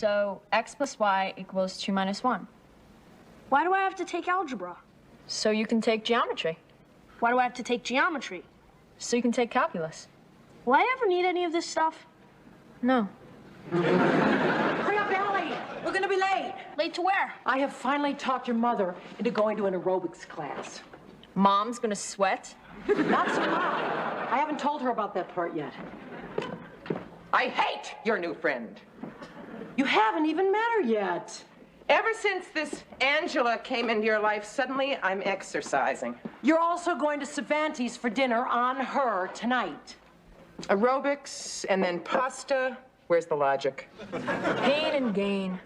So x plus y equals 2 minus 1. Why do I have to take algebra? So you can take geometry. Why do I have to take geometry? So you can take calculus. Will I ever need any of this stuff? No. Hurry up, Allie! We're gonna be late. Late to where? I have finally talked your mother into going to an aerobics class. Mom's gonna sweat? Not so loud. I haven't told her about that part yet. I hate your new friend. You haven't even met her yet. Ever since this Angela came into your life, suddenly I'm exercising. You're also going to Savanti's for dinner on her tonight. Aerobics and then pasta. Where's the logic? Pain and gain.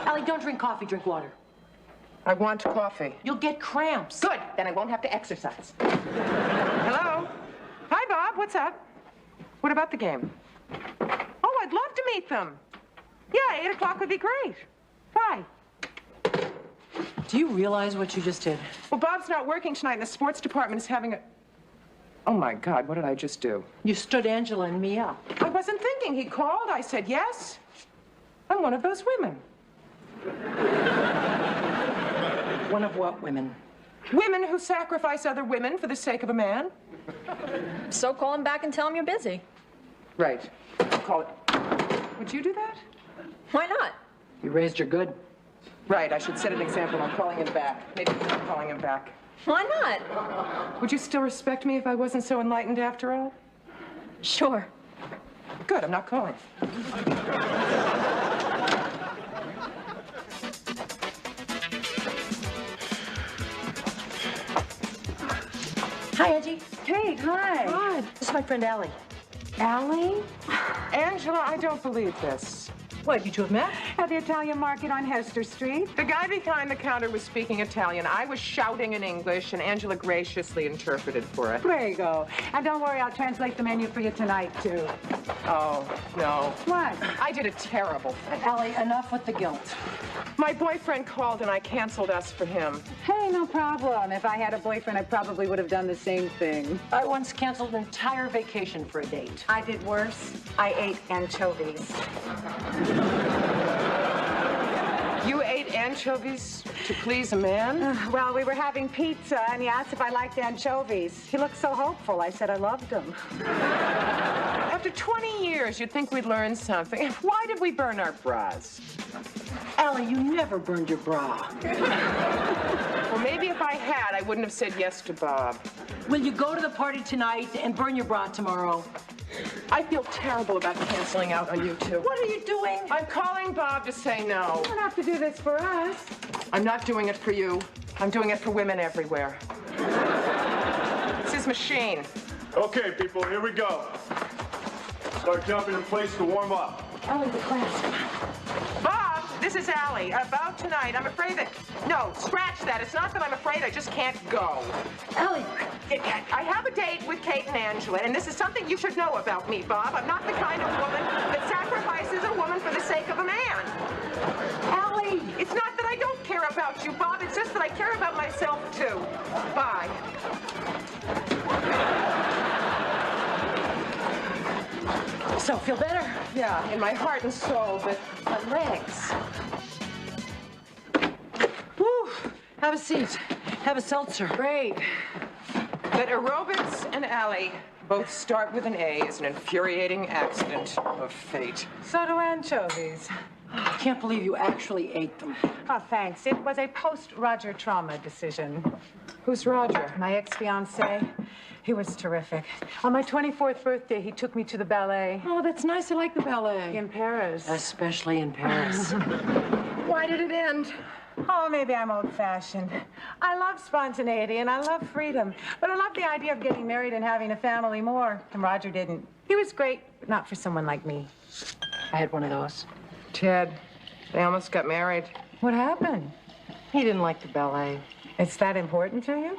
Allie, don't drink coffee, drink water. I want coffee. You'll get cramps. Good, then I won't have to exercise. Hello? Hi, Bob, what's up? What about the game? Oh, I'd love to meet them. Yeah, 8 o'clock would be great. Why? Do you realize what you just did? Well, Bob's not working tonight, and the sports department is having a... Oh, my God, what did I just do? You stood Angela and me up. I wasn't thinking. He called. I said yes. I'm one of those women. One of what women? Women who sacrifice other women for the sake of a man. So call him back and tell him you're busy. Right. I'll call it. Would you do that? Why not? You raised her good. Right, I should set an example. I'm calling him back. Maybe I'm calling him back. Why not? Would you still respect me if I wasn't so enlightened after all? Sure. Good, I'm not calling. Hi, Angie. Kate, hi. Hi. This is my friend Allie. Allie? Angela, I don't believe this. What, you two have met? At the Italian market on Hester Street. The guy behind the counter was speaking Italian. I was shouting in English, and Angela graciously interpreted for it. Prego. And don't worry, I'll translate the menu for you tonight, too. Oh, no. What? I did a terrible thing. Allie, enough with the guilt. My boyfriend called, and I canceled us for him. Hey, no problem. If I had a boyfriend, I probably would have done the same thing. I once canceled an entire vacation for a date. I did worse. I ate anchovies. You ate anchovies to please a man? Well, we were having pizza, and he asked if I liked anchovies. He looked so hopeful. I said I loved them. After 20 years, you'd think we'd learn something. Why did we burn our bras? Allie, you never burned your bra. Well, maybe if I had, I wouldn't have said yes to Bob. Will you go to the party tonight and burn your bra tomorrow? I feel terrible about canceling out on you two. What are you doing? I'm calling Bob to say no. You don't have to do this for us. I'm not doing it for you. I'm doing it for women everywhere. It's his machine. Okay, people, here we go. Start jumping in place to warm up. Allie, the class. Bob, this is Allie. About tonight, I'm afraid that... No, scratch that. It's not that I'm afraid. I just can't go. Allie. I have a date with Kate and Angela, and this is something you should know about me, Bob. I'm not the kind of woman that sacrifices a woman for the sake of a man. Allie. It's not that I don't care about you, Bob. It's just that I care about myself, too. Bye. So, feel better? Yeah, in my heart and soul, but my legs. Whew. Have a seat. Have a seltzer. Great. That aerobics and Allie both start with an A is an infuriating accident of fate. So do anchovies. I can't believe you actually ate them. Oh, thanks. It was a post-Roger trauma decision. Who's Roger? My ex-fiancé. He was terrific. On my 24th birthday, he took me to the ballet Oh, that's nice. I like the ballet. in Paris. Especially in Paris. Why did it end? Oh, maybe I'm old-fashioned. I love spontaneity and I love freedom. But I love the idea of getting married and having a family more. And Roger didn't. He was great, but not for someone like me. I had one of those. Ted, they almost got married. What happened? He didn't like the ballet. It's that important to you?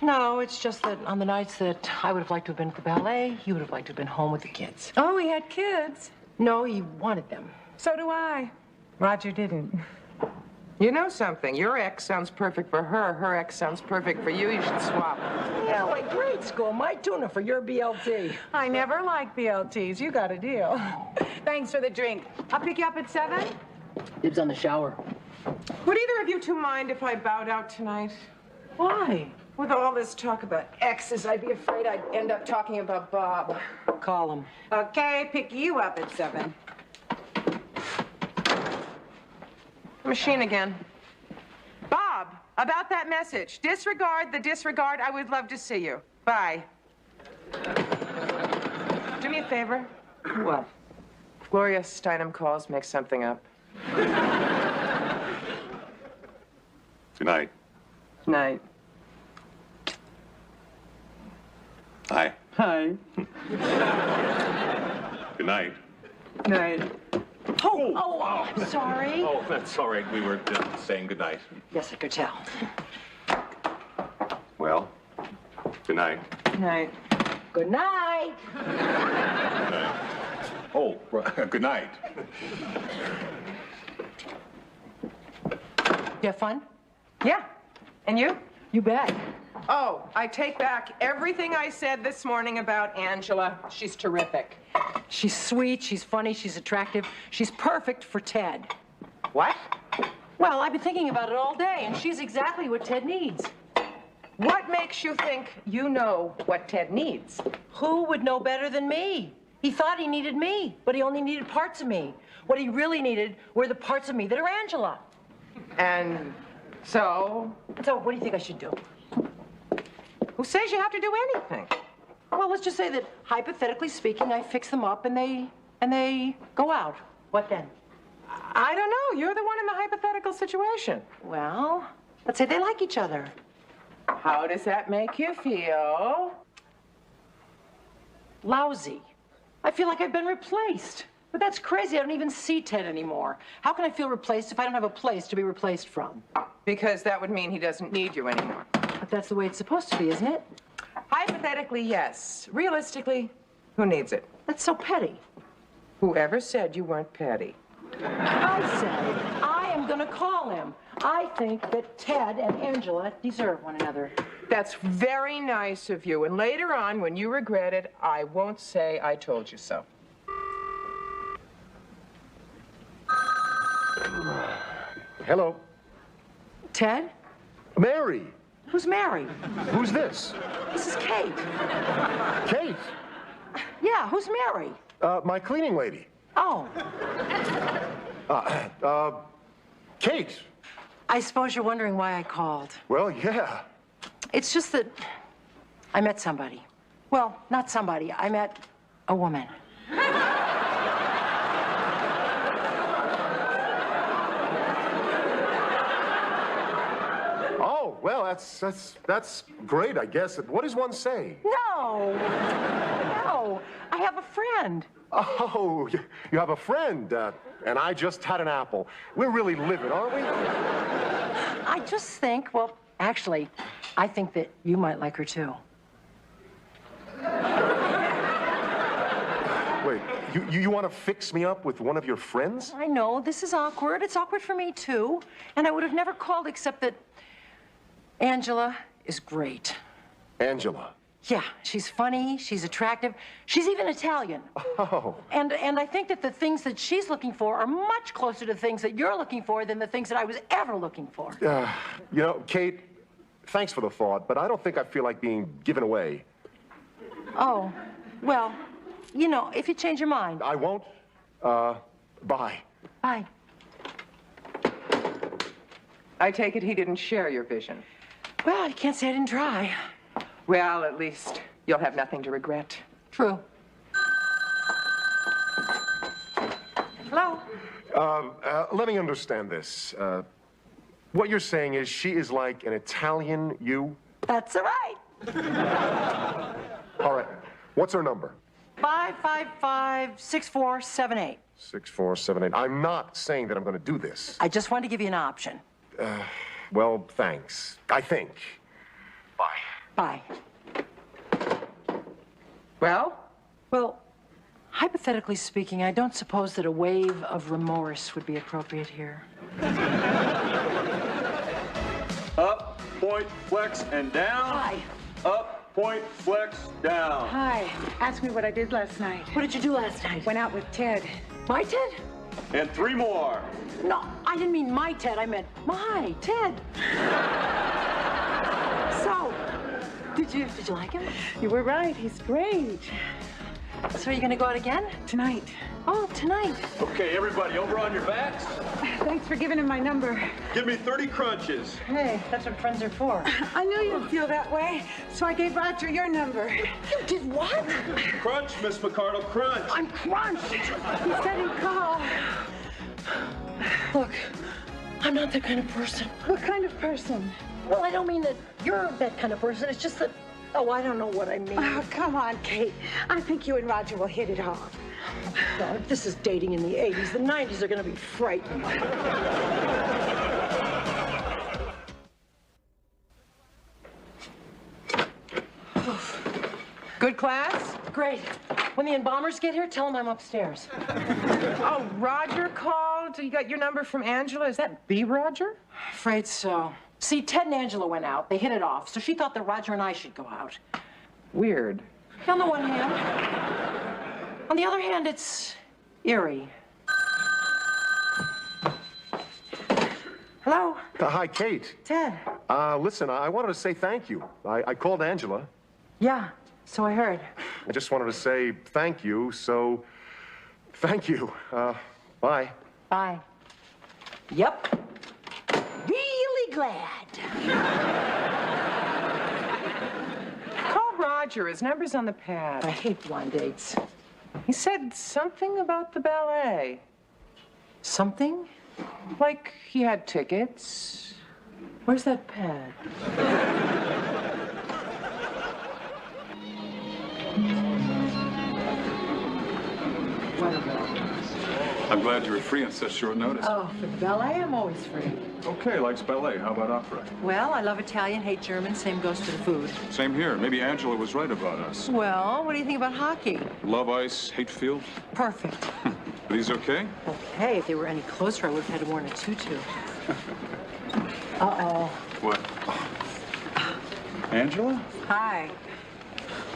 No, it's just that on the nights that I would have liked to have been at the ballet, he would have liked to have been home with the kids. Oh, he had kids. No, he wanted them. So do I. Roger didn't. You know something? Your ex sounds perfect for her. Her ex sounds perfect for you. You should swap. Yeah, like grade school. My tuna for your BLT. I never liked BLTs. You got a deal. Thanks for the drink. I'll pick you up at 7. Dibs on the shower. Would either of you two mind if I bowed out tonight? Why? With all this talk about exes, I'd be afraid I'd end up talking about Bob. Call him. Okay, pick you up at 7. Machine again. Bob, about that message. Disregard the disregard. I would love to see you. Bye. Do me a favor. What? Gloria Steinem calls, make something up. Good night. Night. Hi. Hi. Good night. Night. Oh, sorry. Oh, that's all right. We were saying good night. Yes, I could tell. Well, good night. Night. Good night. Good night. Oh, good night. You have fun? Yeah. And you? You bet. Oh, I take back everything I said this morning about Angela. She's terrific. She's sweet, she's funny, she's attractive. She's perfect for Ted. What? Well, I've been thinking about it all day, and she's exactly what Ted needs. What makes you think you know what Ted needs? Who would know better than me? He thought he needed me, but he only needed parts of me. What he really needed were the parts of me that are Angela. And so? So what do you think I should do? Who says you have to do anything? Well, let's just say that, hypothetically speaking, I fix them up and they go out. What then? I don't know. You're the one in the hypothetical situation. Well, let's say they like each other. How does that make you feel? Lousy. I feel like I've been replaced. But that's crazy. I don't even see Ted anymore. How can I feel replaced if I don't have a place to be replaced from? Because that would mean he doesn't need you anymore. But that's the way it's supposed to be, isn't it? Hypothetically, yes. Realistically, who needs it? That's so petty. Whoever said you weren't petty? I said I am going to call him. I think that Ted and Angela deserve one another. That's very nice of you. And later on, when you regret it, I won't say I told you so. Hello. Ted? Mary. Who's Mary? Who's this? This is Kate. Kate. Yeah, who's Mary? My cleaning lady. Oh, Kate. I suppose you're wondering why I called. Well, yeah. It's just that I met somebody. Well, not somebody. I met a woman. Oh, well, that's great, I guess. What does one say? No. No. I have a friend. Oh, you have a friend, and I just had an apple. We're really living, aren't we? I just think, well, actually, I think that you might like her too. Wait, you want to fix me up with one of your friends? I know, this is awkward. It's awkward for me too. And I would have never called except that Angela is great. Angela. Yeah, she's funny, she's attractive, she's even Italian. Oh. And I think that the things that she's looking for are much closer to things that you're looking for than the things that I was ever looking for. You know, Kate, thanks for the thought, but I don't think I feel like being given away. Oh, well, you know, if you change your mind. I won't. Bye. Bye. I take it he didn't share your vision. Well, you can't say I didn't try. Well, at least you'll have nothing to regret. True. Hello? Let me understand this. What you're saying is she is like an Italian you? That's all right. All right. What's her number? 555-6478. 6478. I'm not saying that I'm going to do this. I just wanted to give you an option. Well, thanks. I think. Bye. Bye. Well? Well, hypothetically speaking, I don't suppose that a wave of remorse would be appropriate here. Up, point, flex, and down. Hi. Up, point, flex, down. Hi. Ask me what I did last night. What did you do last night? Went out with Ted. My Ted? And 3 more. No, I didn't mean my Ted. I meant my Ted. So, did you like him? You were right. He's great. So are you gonna go out again? Tonight. Oh, tonight. Okay, everybody, over on your backs. Thanks for giving him my number. Give me 30 crunches. Hey, that's what friends are for. I knew you'd feel that way, so I gave Roger your number. You did what? Crunch, Miss McCardle, crunch. I'm crunched. He said he'd call. Look, I'm not that kind of person. What kind of person? Well, I don't mean that you're that kind of person. It's just that, oh, I don't know what I mean. Oh, come on, Kate. I think you and Roger will hit it off. God, if this is dating in the 80s, the 90s are gonna be frightening. Good class? Great. When the embalmers get here, tell them I'm upstairs. Oh, Roger called. You got your number from Angela. Is that the Roger? Afraid so. See, Ted and Angela went out. They hit it off, so she thought that Roger and I should go out. Weird. On the one hand. On the other hand, it's eerie. Hello? Hi, Kate. Ted. Listen, I wanted to say thank you. I called Angela. Yeah, so I heard. I just wanted to say thank you, so thank you. Bye. Bye. Yep. Really glad. Call Roger. His number's on the pad. I hate blind dates. He said something about the ballet. Something? Like he had tickets. Where's that pad? I'm glad you were free on such short notice. Oh, for the ballet, I'm always free. Okay, likes ballet. How about opera? Well, I love Italian, hate German. Same goes for the food. Same here. Maybe Angela was right about us. Well, what do you think about hockey? Love ice, hate field. Perfect. Are these okay? Okay, if they were any closer, I would have had to wear a tutu. Uh-oh. What? Angela? Hi.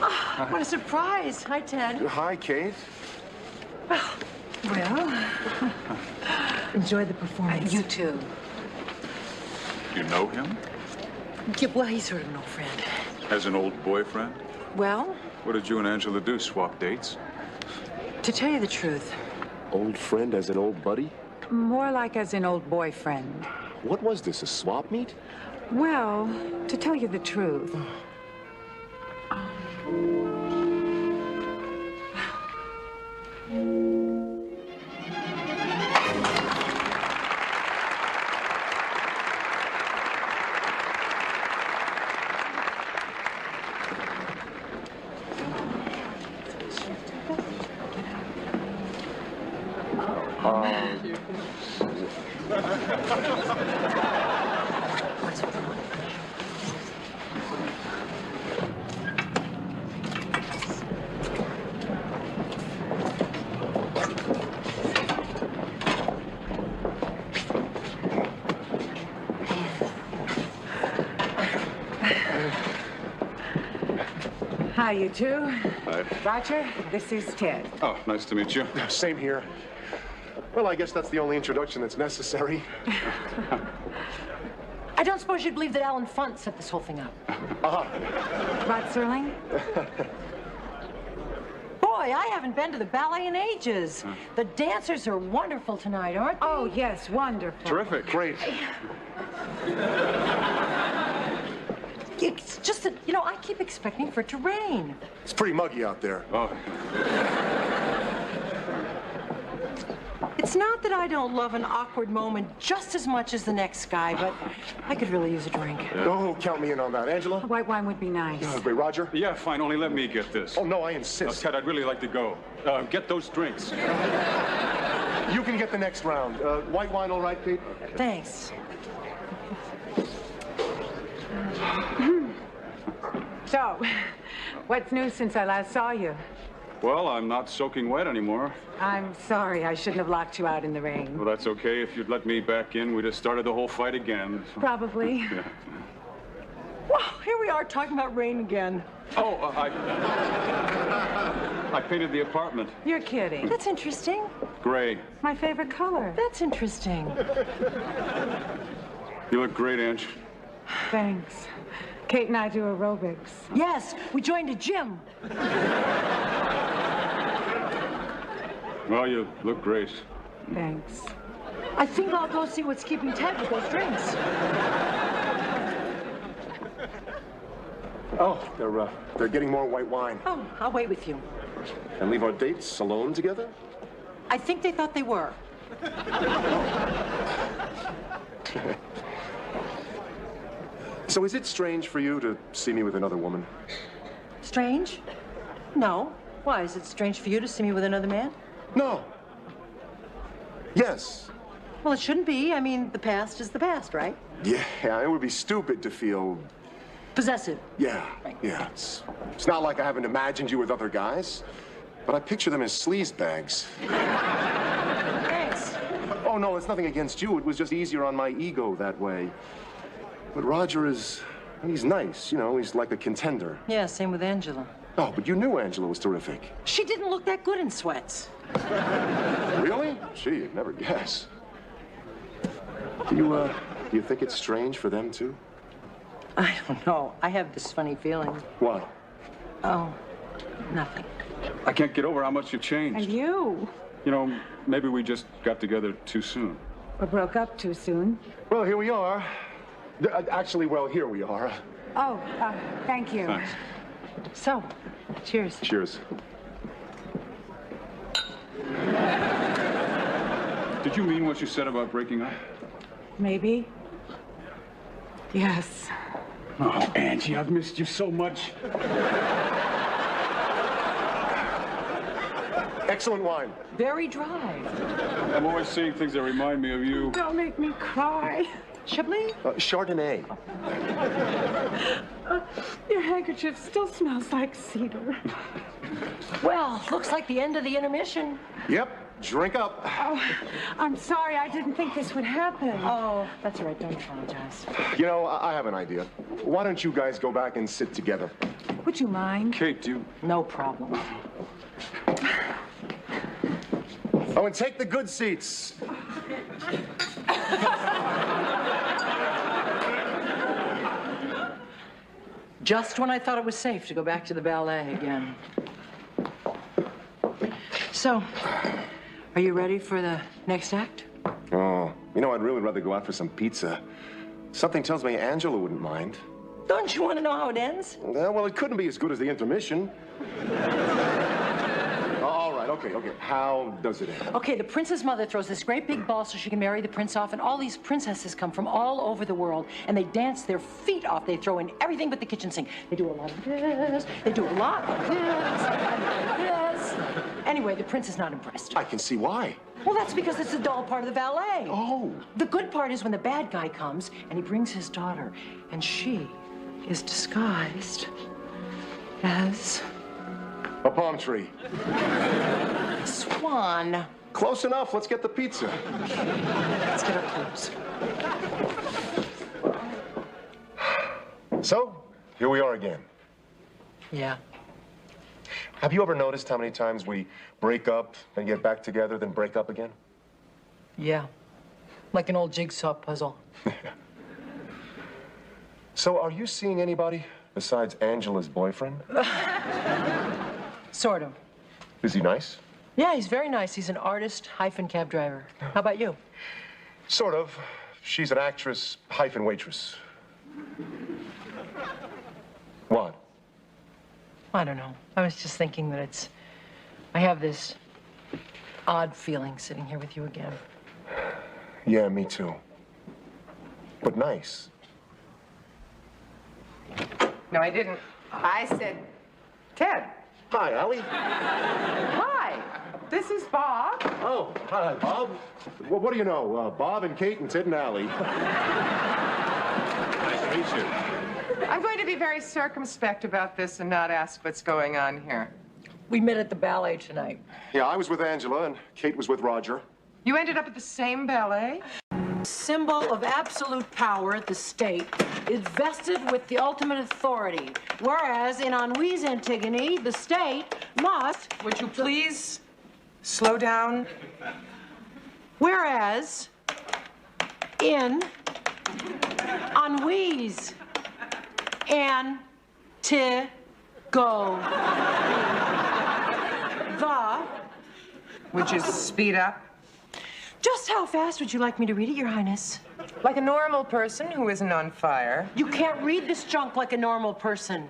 Oh, what a surprise. Hi, Ted. Hi, Kate. Well, Enjoy the performance. you too. You know him? Yeah, well, he's sort of an old friend. As an old boyfriend? Well, What did you and Angela do? Swap dates? to tell you the truth, Old friend as an old buddy? More like as an old boyfriend. What was this, a swap meet? Well, to tell you the truth, hi, you two. Hi. Roger, this is Ted. Oh, nice to meet you. Same here. Well, I guess that's the only introduction that's necessary. I don't suppose you'd believe that Alan Funt set this whole thing up. Rod Serling? Boy, I haven't been to the ballet in ages. The dancers are wonderful tonight, aren't they? Oh, yes, wonderful. Terrific. Great. It's just that, you know, I keep expecting for it to rain. It's pretty muggy out there. Oh, It's not that I don't love an awkward moment just as much as the next guy, but I could really use a drink. Oh, count me in on that. Angela? White wine would be nice. Great. Roger? yeah, fine. Only let me get this. Oh, no, I Now, insist. Ted, I'd really like to go. Get those drinks. You can get the next round. White wine, all right, Kate? Thanks. So, what's new since I last saw you? Well, I'm not soaking wet anymore. I'm sorry, I shouldn't have locked you out in the rain. Well, that's okay. If you'd let me back in, we'd have started the whole fight again. Probably. Well, here we are talking about rain again. Oh, I painted the apartment. You're kidding. That's interesting. Gray. My favorite color. That's interesting. You look great, Ange. Thanks. Kate and I do aerobics. Yes, we joined a gym. Well, you look great. Thanks. I think I'll go see what's keeping Ted with those drinks. Oh, they're getting more white wine. Oh, I'll wait with you. And leave our dates alone together? I think they thought they were. So is it strange for you to see me with another woman? Strange? No. Why, is it strange for you to see me with another man? No. Yes. Well, it shouldn't be. I mean, the past is the past, right? Yeah, it would be stupid to feel... Possessive. Yeah, Right. yeah. It's not like I haven't imagined you with other guys, but I picture them as sleazebags. Thanks. Oh, no, it's nothing against you. It was just easier on my ego that way. But Roger he's nice, you know, he's like a contender. Yeah, same with Angela. Oh, but you knew Angela was terrific. She didn't look that good in sweats. Really? Gee, you'd never guess. Do you think it's strange for them, too? I don't know. I have this funny feeling. What? Oh, nothing. I can't get over how much you've changed. And you? You know, maybe we just got together too soon. Or broke up too soon. Well, here we are. Actually, well, here we are. Oh, thank you. Thanks. So, cheers. Cheers. Did you mean what you said about breaking up? Maybe. Yes. Oh, Angie, I've missed you so much. Excellent wine. Very dry. I'm always seeing things that remind me of you. Don't make me cry. Chablis? Chardonnay. Your handkerchief still smells like cedar. Well, looks like the end of the intermission. Yep. Drink up. Oh, I'm sorry. I didn't think this would happen. Oh, that's all right. Don't apologize. You know, I have an idea. Why don't you guys go back and sit together? Would you mind? Kate, do you... No problem. Oh, and take the good seats. Just when I thought it was safe to go back to the ballet again. So, are you ready for the next act? Oh, you know, I'd really rather go out for some pizza. Something tells me Angela wouldn't mind. Don't you want to know how it ends? Well, it couldn't be as good as the intermission. All right, okay. How does it end? Okay, the prince's mother throws this great big ball so she can marry the prince off, and all these princesses come from all over the world, and they dance their feet off. They throw in everything but the kitchen sink. They do a lot of this, they do a lot of this, and this. Anyway, the prince is not impressed. I can see why. Well, that's because it's the dull part of the ballet. Oh. The good part is when the bad guy comes, and he brings his daughter, and she is disguised as... A palm tree. Swan. Close enough. Let's get the pizza. Let's get our clothes. So, here we are again. Yeah. Have you ever noticed how many times we break up, then get back together, then break up again? Yeah. Like an old jigsaw puzzle. So, are you seeing anybody besides Angela's boyfriend? Sort of. Is he nice? Yeah, he's very nice. He's an artist hyphen cab driver. How about you? Sort of. She's an actress hyphen waitress. What? I don't know. I was just thinking that I have this odd feeling sitting here with you again. Yeah, me too. But nice. No, I didn't. I said, Ted. Hi, Allie. Hi. This is Bob. Oh, hi, Bob. Well, what do you know? Bob and Kate and Ted and Allie. Nice to meet you. I'm going to be very circumspect about this and not ask what's going on here. We met at the ballet tonight. Yeah, I was with Angela and Kate was with Roger. You ended up at the same ballet? Symbol of absolute power, the state, is vested with the ultimate authority, whereas in Henri's Antigone, the state must... Would you please Slow down. Whereas, in Anouilh's and to go. The. Would you speed up? Just how fast would you like me to read it, Your Highness? Like a normal person who isn't on fire. You can't read this junk like a normal person.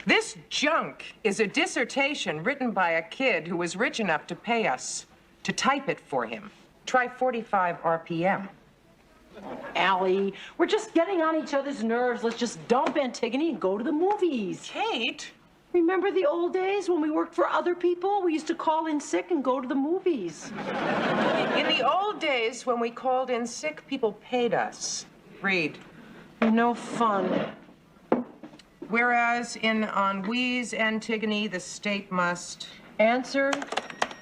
This junk is a dissertation written by a kid who was rich enough to pay us to type it for him. Try 45 RPM. Allie, we're just getting on each other's nerves. Let's just dump Antigone and go to the movies. Kate? Remember the old days when we worked for other people? We used to call in sick and go to the movies. In the old days, when we called in sick, people paid us. Read. You're no fun. Whereas in Anouilh's Antigone, the state must... Answer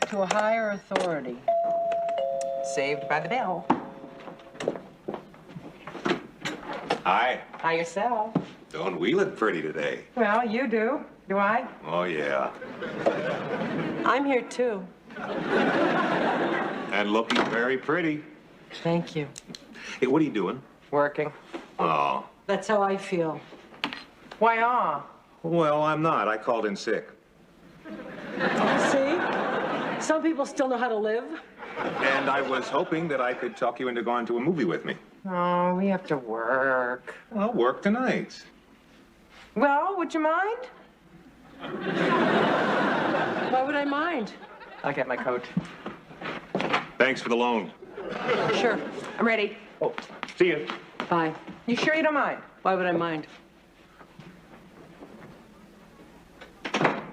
to a higher authority. Saved by the bell. Hi. Hi yourself. Don't we look pretty today? Well, you do. Do I? Oh, yeah. I'm here too. And looking very pretty. Thank you. Hey, what are you doing? Working. Oh. That's how I feel. Why, Well, I'm not. I called in sick. See? Some people still know how to live. And I was hoping that I could talk you into going to a movie with me. Oh, we have to work. Well, work tonight. Well, would you mind? Why would I mind? I'll get my coat. Thanks for the loan. Sure. I'm ready. Oh, see you. Bye. You sure you don't mind? Why would I mind?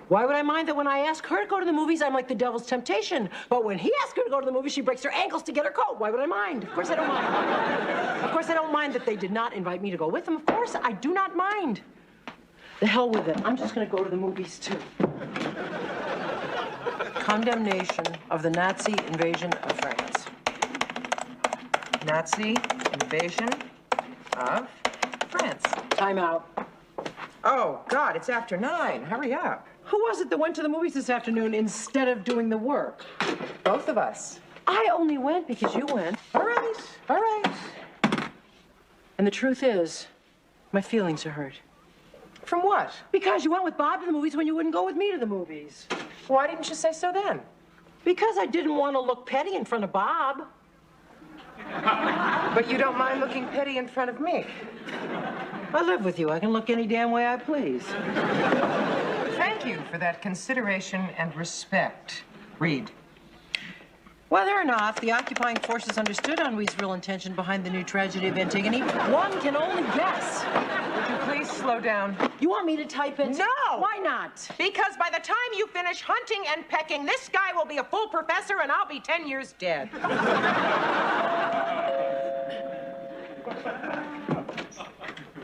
Why would I mind that when I ask her to go to the movies, I'm like the devil's temptation? But when he asks her to go to the movies, she breaks her ankles to get her coat. Why would I mind? Of course I don't mind. Of course I don't mind that they did not invite me to go with them. Of course I do not mind. The hell with it. I'm just going to go to the movies, too. Condemnation of the Nazi invasion of France. Nazi invasion of France. Time out. Oh, God, it's after 9. Hurry up. Who was it that went to the movies this afternoon instead of doing the work? Both of us. I only went because you went. All right, all right. And the truth is, my feelings are hurt. From what? Because you went with Bob to the movies when you wouldn't go with me to the movies. Why didn't you say so then? Because I didn't want to look petty in front of Bob. But you don't mind looking petty in front of me. I live with you. I can look any damn way I please. Thank you for that consideration and respect. Read. Whether or not the occupying forces understood Anouilh's real intention behind the new tragedy of Antigone, one can only guess. Would you please slow down? You want me to type it? No! Why not? Because by the time you finish hunting and pecking, this guy will be a full professor and I'll be 10 years dead.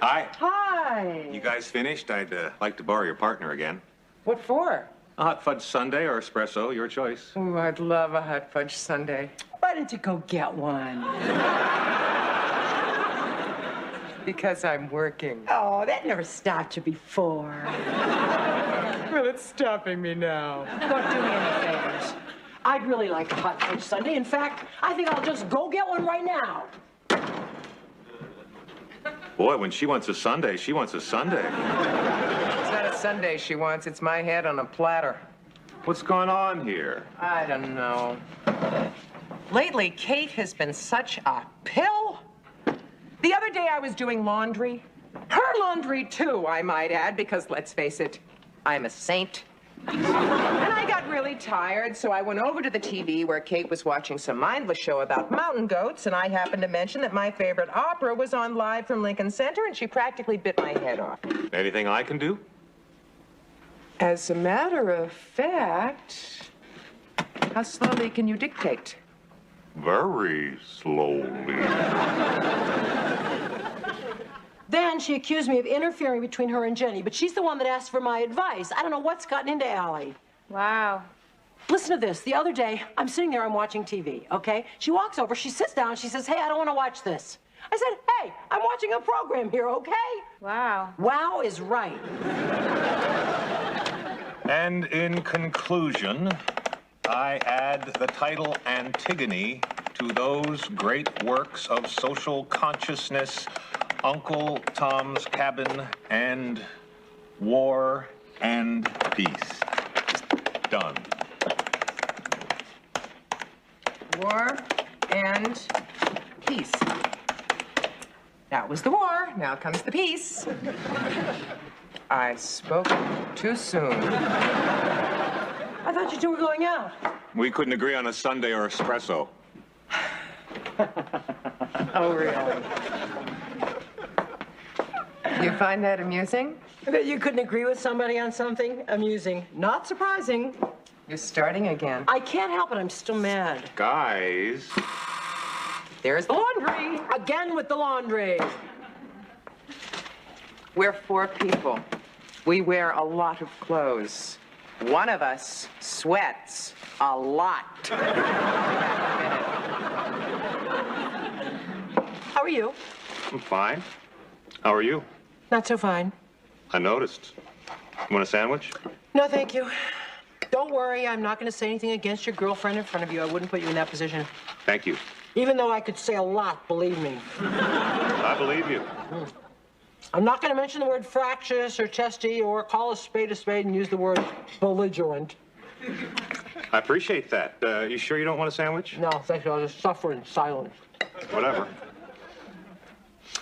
Hi. Hi. You guys finished? I'd like to borrow your partner again. What for? A hot fudge sundae or espresso, your choice. Oh, I'd love a hot fudge sundae. Why didn't you go get one? Because I'm working. Oh, that never stopped you before. Well, it's stopping me now. Don't do me any favors. I'd really like a hot fudge sundae. In fact, I think I'll just go get one right now. Boy, when she wants a sundae, she wants a sundae. It's not a sundae she wants, it's my head on a platter. What's going on here? I don't know. Lately, Kate has been such a pill. The other day I was doing laundry. Her laundry, too, I might add, because let's face it, I'm a saint. And I got really tired, so I went over to the TV where Kate was watching some mindless show about mountain goats, and I happened to mention that my favorite opera was on live from Lincoln Center, and she practically bit my head off. Anything I can do? As a matter of fact, how slowly can you dictate? Very slowly. Then she accused me of interfering between her and Jenny, but she's the one that asked for my advice. I don't know what's gotten into Allie. Wow. Listen to this. The other day, I'm sitting there, I'm watching TV, okay? She walks over, she sits down, she says, hey, I don't want to watch this. I said, hey, I'm watching a program here, okay? Wow. Wow is right. And in conclusion, I add the title Antigone to those great works of social consciousness, Uncle Tom's Cabin and War and Peace. Done. War and peace. That was the war. Now comes the peace. I spoke too soon. I thought you two were going out. We couldn't agree on a sundae or espresso. Oh, really? You find that amusing? That you couldn't agree with somebody on something? Amusing. Not surprising. You're starting again. I can't help it. I'm still mad. Guys. There's the laundry. Again with the laundry. We're 4 people. We wear a lot of clothes. One of us sweats a lot. How are you? I'm fine. How are you? Not so fine. I noticed. You want a sandwich? No, thank you. Don't worry, I'm not going to say anything against your girlfriend in front of you. I wouldn't put you in that position. Thank you. Even though I could say a lot, believe me. I believe you. I'm not going to mention the word fractious or testy or call a spade and use the word belligerent. I appreciate that. You sure you don't want a sandwich? No, thank you. I'll just suffer in silence. Whatever.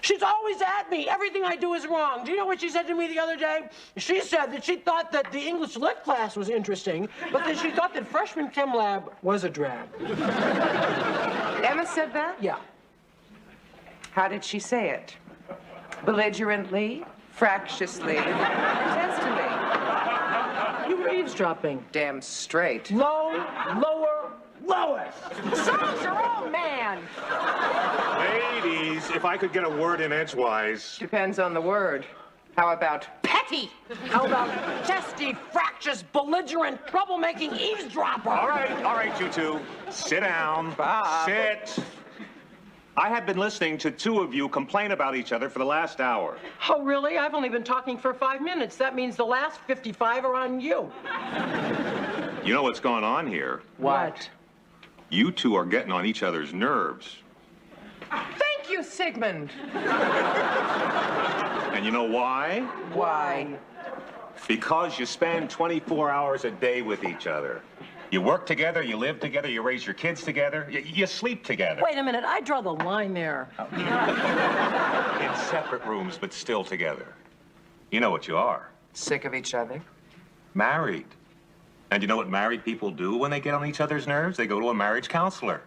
She's always at me. Everything I do is wrong. Do you know what she said to me the other day? She said that she thought that the English lit class was interesting, but that she thought that freshman chem lab was a drag. Emma said that? Yeah. How did she say it? Belligerently, fractiously, testily. You were eavesdropping. Damn straight. Low, lower, lowest. So's your own man. Ladies, if I could get a word in edgewise. Depends on the word. How about petty? How about testy, fractious, belligerent, troublemaking eavesdropper? All right, you two. Sit down. Bob. Sit. I have been listening to 2 of you complain about each other for the last hour. Oh, really? I've only been talking for 5 minutes. That means the last 55 are on you. You know what's going on here? What? You 2 are getting on each other's nerves. Thank you, Sigmund. And you know why? Why? Because you spend 24 hours a day with each other. You work together, you live together, you raise your kids together, you sleep together. Wait a minute, I draw the line there. In separate rooms, but still together. You know what you are. Sick of each other. Married. And you know what married people do when they get on each other's nerves? They go to a marriage counselor.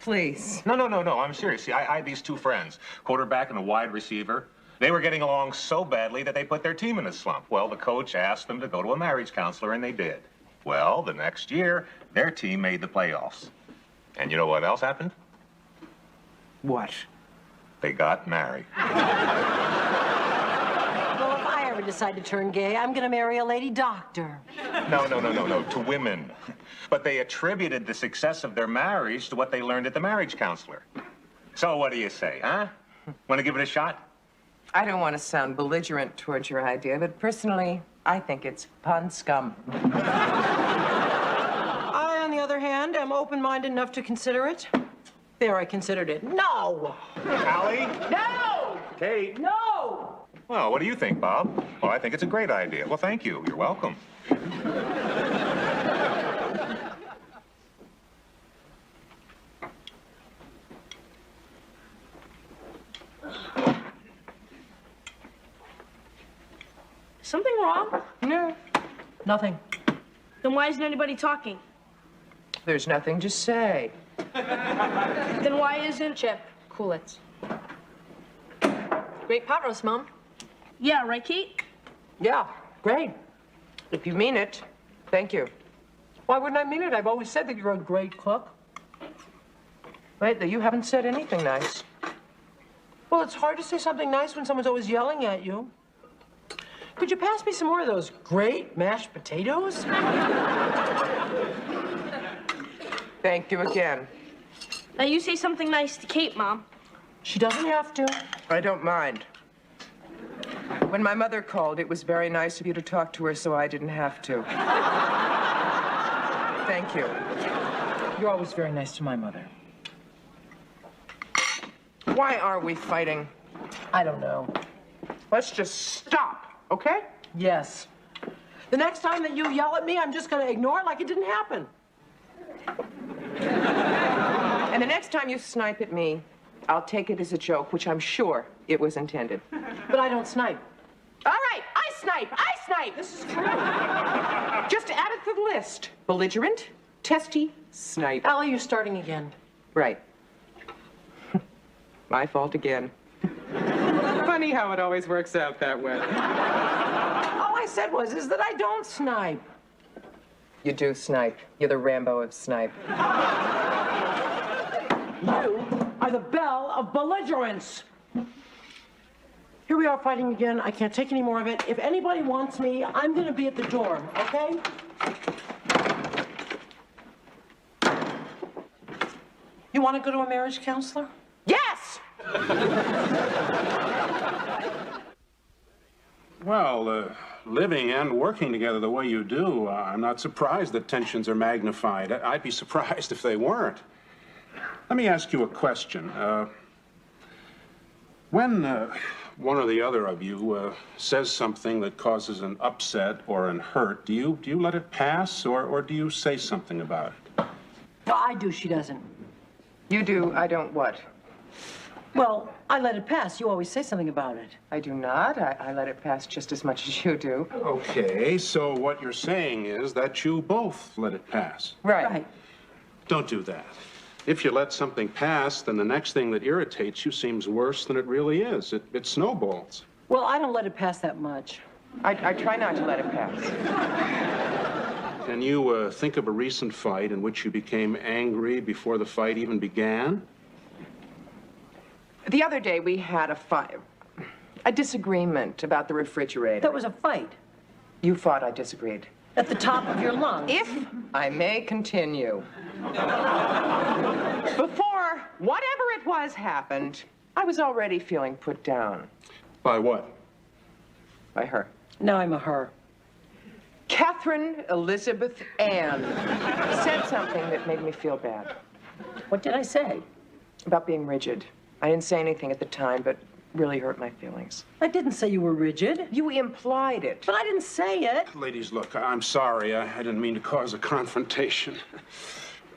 Please. No, I'm serious. See, I had these 2 friends, quarterback and a wide receiver. They were getting along so badly that they put their team in a slump. Well, the coach asked them to go to a marriage counselor, and they did. Well, the next year, their team made the playoffs. And you know what else happened? What? They got married. Well, if I ever decide to turn gay, I'm gonna marry a lady doctor. No, to women. But they attributed the success of their marriage to what they learned at the marriage counselor. So what do you say, huh? Want to give it a shot? I don't want to sound belligerent towards your idea, but personally, I think it's pond scum. I, on the other hand, am open-minded enough to consider it. There, I considered it. No! Allie? No! Kate? No! Well, what do you think, Bob? Well, I think it's a great idea. Well, thank you. You're welcome. Something wrong? No, Nothing. Then why isn't anybody talking? there's nothing to say. Then why isn't Chip? Cool it. Great pot roast, Mom. Yeah, right, Kate? Yeah, great. If you mean it, thank you. Why wouldn't I mean it? I've always said that you're a great cook. Lately, you haven't said anything nice. Well, it's hard to say something nice when someone's always yelling at you. Could you pass me some more of those great mashed potatoes? Thank you again. Now you say something nice to Kate, Mom. She doesn't have to. I don't mind. When my mother called, it was very nice of you to talk to her so I didn't have to. thank you. You're always very nice to my mother. Why are we fighting? I don't know. Let's just stop, okay? Yes. The next time that you yell at me, I'm just going to ignore it like it didn't happen. And the next time you snipe at me, I'll take it as a joke, which I'm sure it was intended. But I don't snipe. All right, I snipe. This is true. Just add it to the list. Belligerent, testy, snipe. Allie, you're starting again. Right. My fault again. Funny how it always works out that way. All I said is that I don't snipe. You do snipe. You're the Rambo of snipe. You are the belle of belligerence. Here we are fighting again. I can't take any more of it. If anybody wants me, I'm going to be at the door, okay? You want to go to a marriage counselor? Yes! Well, living and working together the way you do, I'm not surprised that tensions are magnified. I'd be surprised if they weren't. Let me ask you a question. When one or the other of you says something that causes an upset or an hurt, do you let it pass, or do you say something about it? No, I do. She doesn't. You do, I don't what? Well, I let it pass. You always say something about it. I do not. I let it pass just as much as you do. Okay, so what you're saying is that you both let it pass. Right. Don't do that. If you let something pass, then the next thing that irritates you seems worse than it really is. It snowballs. Well, I don't let it pass that much. I try not to let it pass. Can you think of a recent fight in which you became angry before the fight even began? The other day, we had a disagreement about the refrigerator. That was a fight. You thought I disagreed. At the top of your lungs. If I may continue. Before whatever it was happened, I was already feeling put down. By what? By her. Now I'm a her. Catherine Elizabeth Ann said something that made me feel bad. What did I say? About being rigid. I didn't say anything at the time, but really hurt my feelings. I didn't say you were rigid. You implied it. But I didn't say it. Ladies, look, I'm sorry. I didn't mean to cause a confrontation.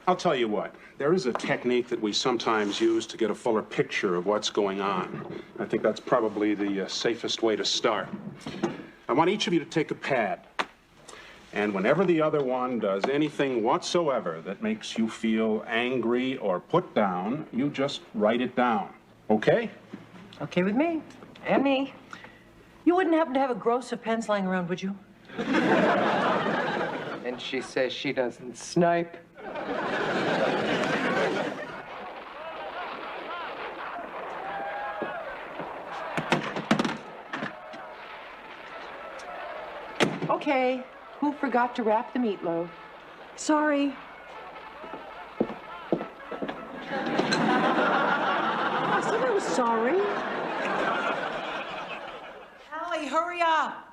I'll tell you what. There is a technique that we sometimes use to get a fuller picture of what's going on. I think that's probably the safest way to start. I want each of you to take a pad. And whenever the other one does anything whatsoever that makes you feel angry or put down, you just write it down. Okay? Okay with me. And me. You wouldn't happen to have a gross of pens lying around, would you? And she says she doesn't snipe. Okay. Who forgot to wrap the meatloaf? Sorry. I said I was sorry. Allie, hurry up.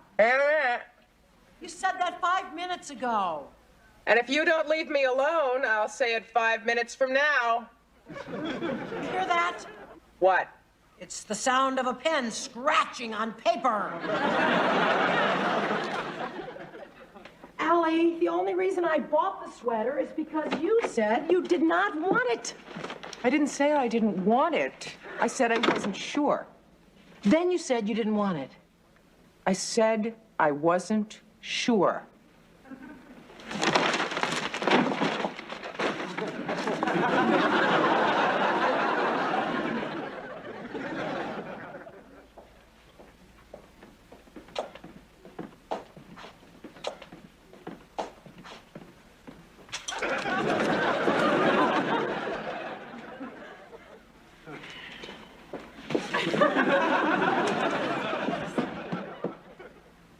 You said that 5 minutes ago. And if you don't leave me alone, I'll say it 5 minutes from now. You hear that? What? It's the sound of a pen scratching on paper. Allie, the only reason I bought the sweater is because you said you did not want it. I didn't say I didn't want it. I said I wasn't sure. Then you said you didn't want it. I said I wasn't sure.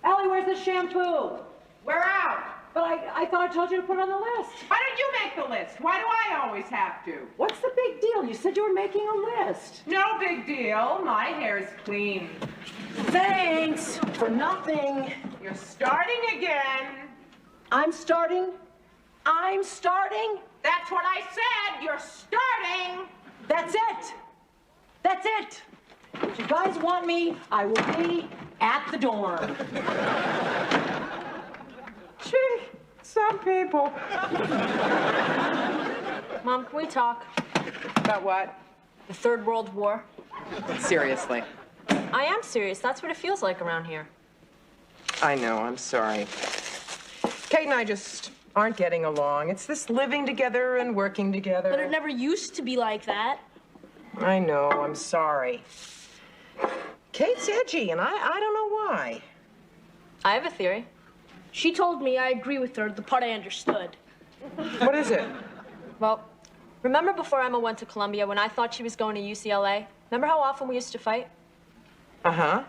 Allie, where's the shampoo? We're out. But I thought I told you to put it on the list. Why don't you make the list? Why do I always have to? What's the big deal? You said you were making a list. No big deal. My hair's clean. Thanks for nothing. You're starting again. I'm starting? I'm starting. That's what I said. You're starting. That's it. That's it. If you guys want me, I will be at the dorm. Gee, some people. Mom, can we talk? About what? The Third World War? Seriously. I am serious. That's what it feels like around here. I know, I'm sorry. Kate and I just aren't getting along. It's this living together and working together. But it never used to be like that. I know, I'm sorry. Kate's edgy, and I don't know why. I have a theory. She told me I agree with her, the part I understood. What is it? Well, remember before Emma went to Columbia when I thought she was going to UCLA? Remember how often we used to fight? Uh-huh.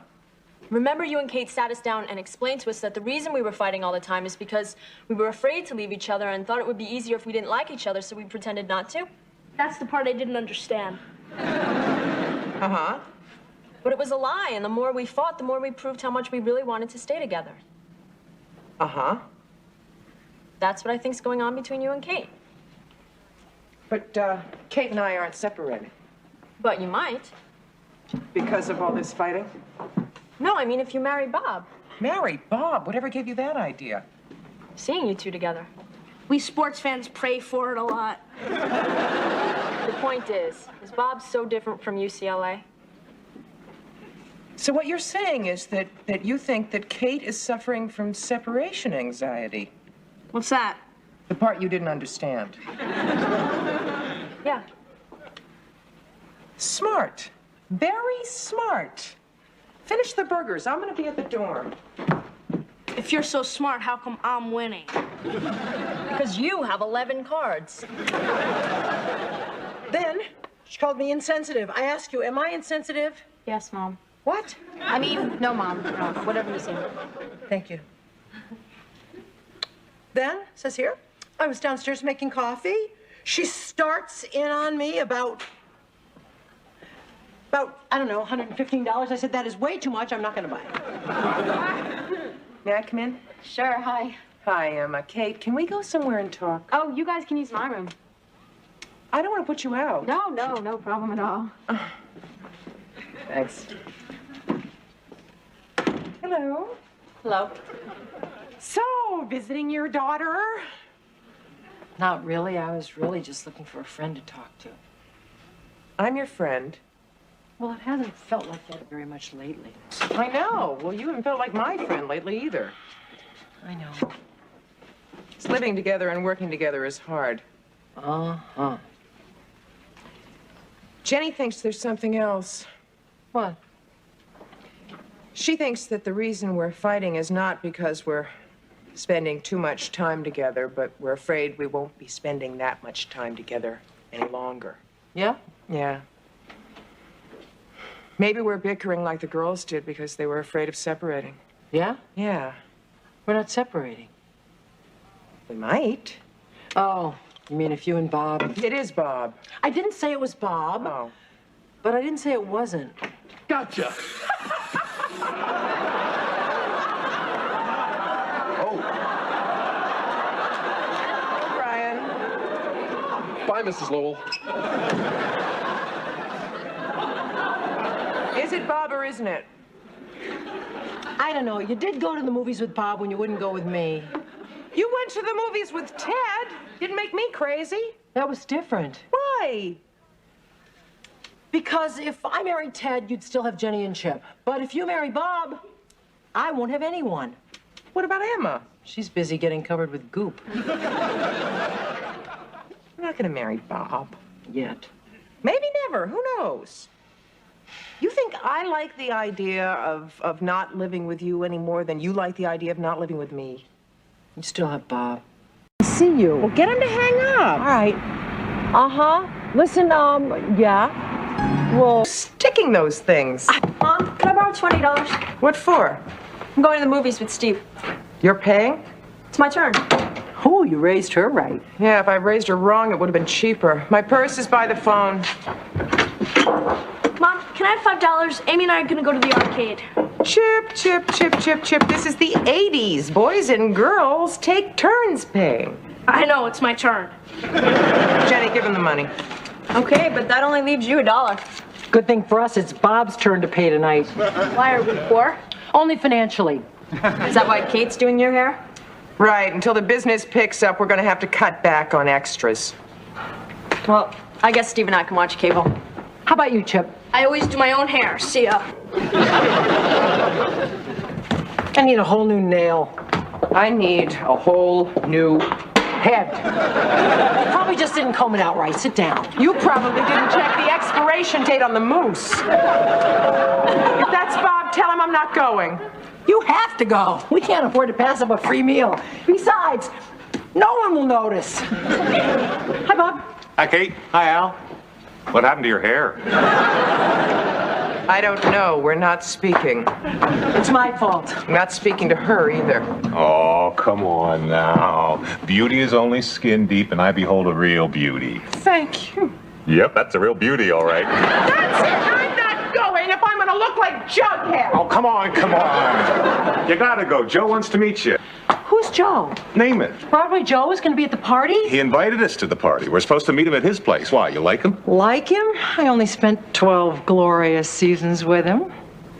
Remember you and Kate sat us down and explained to us that the reason we were fighting all the time is because we were afraid to leave each other and thought it would be easier if we didn't like each other, so we pretended not to? That's the part I didn't understand. Uh-huh. But it was a lie, and the more we fought, the more we proved how much we really wanted to stay together. Uh-huh. That's what I think's going on between you and Kate. But, Kate and I aren't separated. But you might. Because of all this fighting? No, I mean if you marry Bob. Marry Bob? Whatever gave you that idea? Seeing you two together. We sports fans pray for it a lot. The point is Bob so different from UCLA? So what you're saying is that you think that Kate is suffering from separation anxiety. What's that? The part you didn't understand. Yeah. Smart. Very smart. Finish the burgers. I'm going to be at the dorm. If you're so smart, how come I'm winning? Because you have 11 cards. Then she called me insensitive. I ask you, am I insensitive? Yes, Mom. What? I mean, no, Mom. No, whatever you say. Thank you. Then, says here, I was downstairs making coffee. She starts in on me about, I don't know, $115. I said, that is way too much. I'm not going to buy it. May I come in? Sure, hi. Hi, Emma. Kate, can we go somewhere and talk? Oh, you guys can use my room. I don't want to put you out. No problem at all. Thanks. Hello. Hello. So, visiting your daughter? Not really. I was really just looking for a friend to talk to. I'm your friend. Well, it hasn't felt like that very much lately. I know. Well, you haven't felt like my friend lately either. I know. It's living together and working together is hard. Uh-huh. Jenny thinks there's something else. What? She thinks that the reason we're fighting is not because we're spending too much time together, but we're afraid we won't be spending that much time together any longer. Yeah? Yeah. Maybe we're bickering like the girls did because they were afraid of separating. Yeah? Yeah. We're not separating. We might. Oh, you mean if you and Bob? It is Bob. I didn't say it was Bob. Oh. But I didn't say it wasn't. Gotcha. Oh. Brian. Bye, Mrs. Lowell. Is it Bob or isn't it? I don't know. You did go to the movies with Bob when you wouldn't go with me. You went to the movies with Ted. Didn't make me crazy. That was different. Why? Because if I married Ted, you'd still have Jenny and Chip. But if you marry Bob, I won't have anyone. What about Emma? She's busy getting covered with goop. I'm not gonna marry Bob. Yet. Maybe never. Who knows? You think I like the idea of not living with you any more than you like the idea of not living with me? You still have Bob. See you. Well, get him to hang up. All right. Uh-huh. Listen, yeah. Well, Sticking those things. Mom, can I borrow $20? What for? I'm going to the movies with Steve. You're paying? It's my turn. oh, you raised her right. Yeah, if I raised her wrong, it would have been cheaper. My purse is by the phone. Mom, can I have $5? Amy and I are gonna go to the arcade. Chip, chip, chip, chip, chip. This is the 80s. Boys and girls take turns paying. I know, it's my turn. Jenny, give him the money. Okay, but that only leaves you $1. Good thing for us, it's Bob's turn to pay tonight. Why are we poor? Only financially. Is that why Kate's doing your hair? Right, until the business picks up, we're going to have to cut back on extras. Well, I guess Steve and I can watch cable. How about you, Chip? I always do my own hair. See ya. I need a whole new nail. I need a whole new Head. You probably just didn't comb it out right. Sit down. You probably didn't check the expiration date on the moose. If that's Bob, tell him I'm not going. You have to go. We can't afford to pass up a free meal. Besides, no one will notice. Hi, Bob. Hi, Kate. Hi, Al. What happened to your hair? I don't know. We're not speaking. It's my fault. I'm not speaking to her either. Oh, come on now. Beauty is only skin deep, and I behold a real beauty. Thank you. Yep, that's a real beauty, all right. That's it. I'm not going if I'm going to look like Jughead. Oh, come on, come on. You gotta go. Joe wants to meet you. Who's Joe? Name it. Broadway Joe is going to be at the party? He invited us to the party. We're supposed to meet him at his place. Why, you like him? Like him? I only spent 12 glorious seasons with him.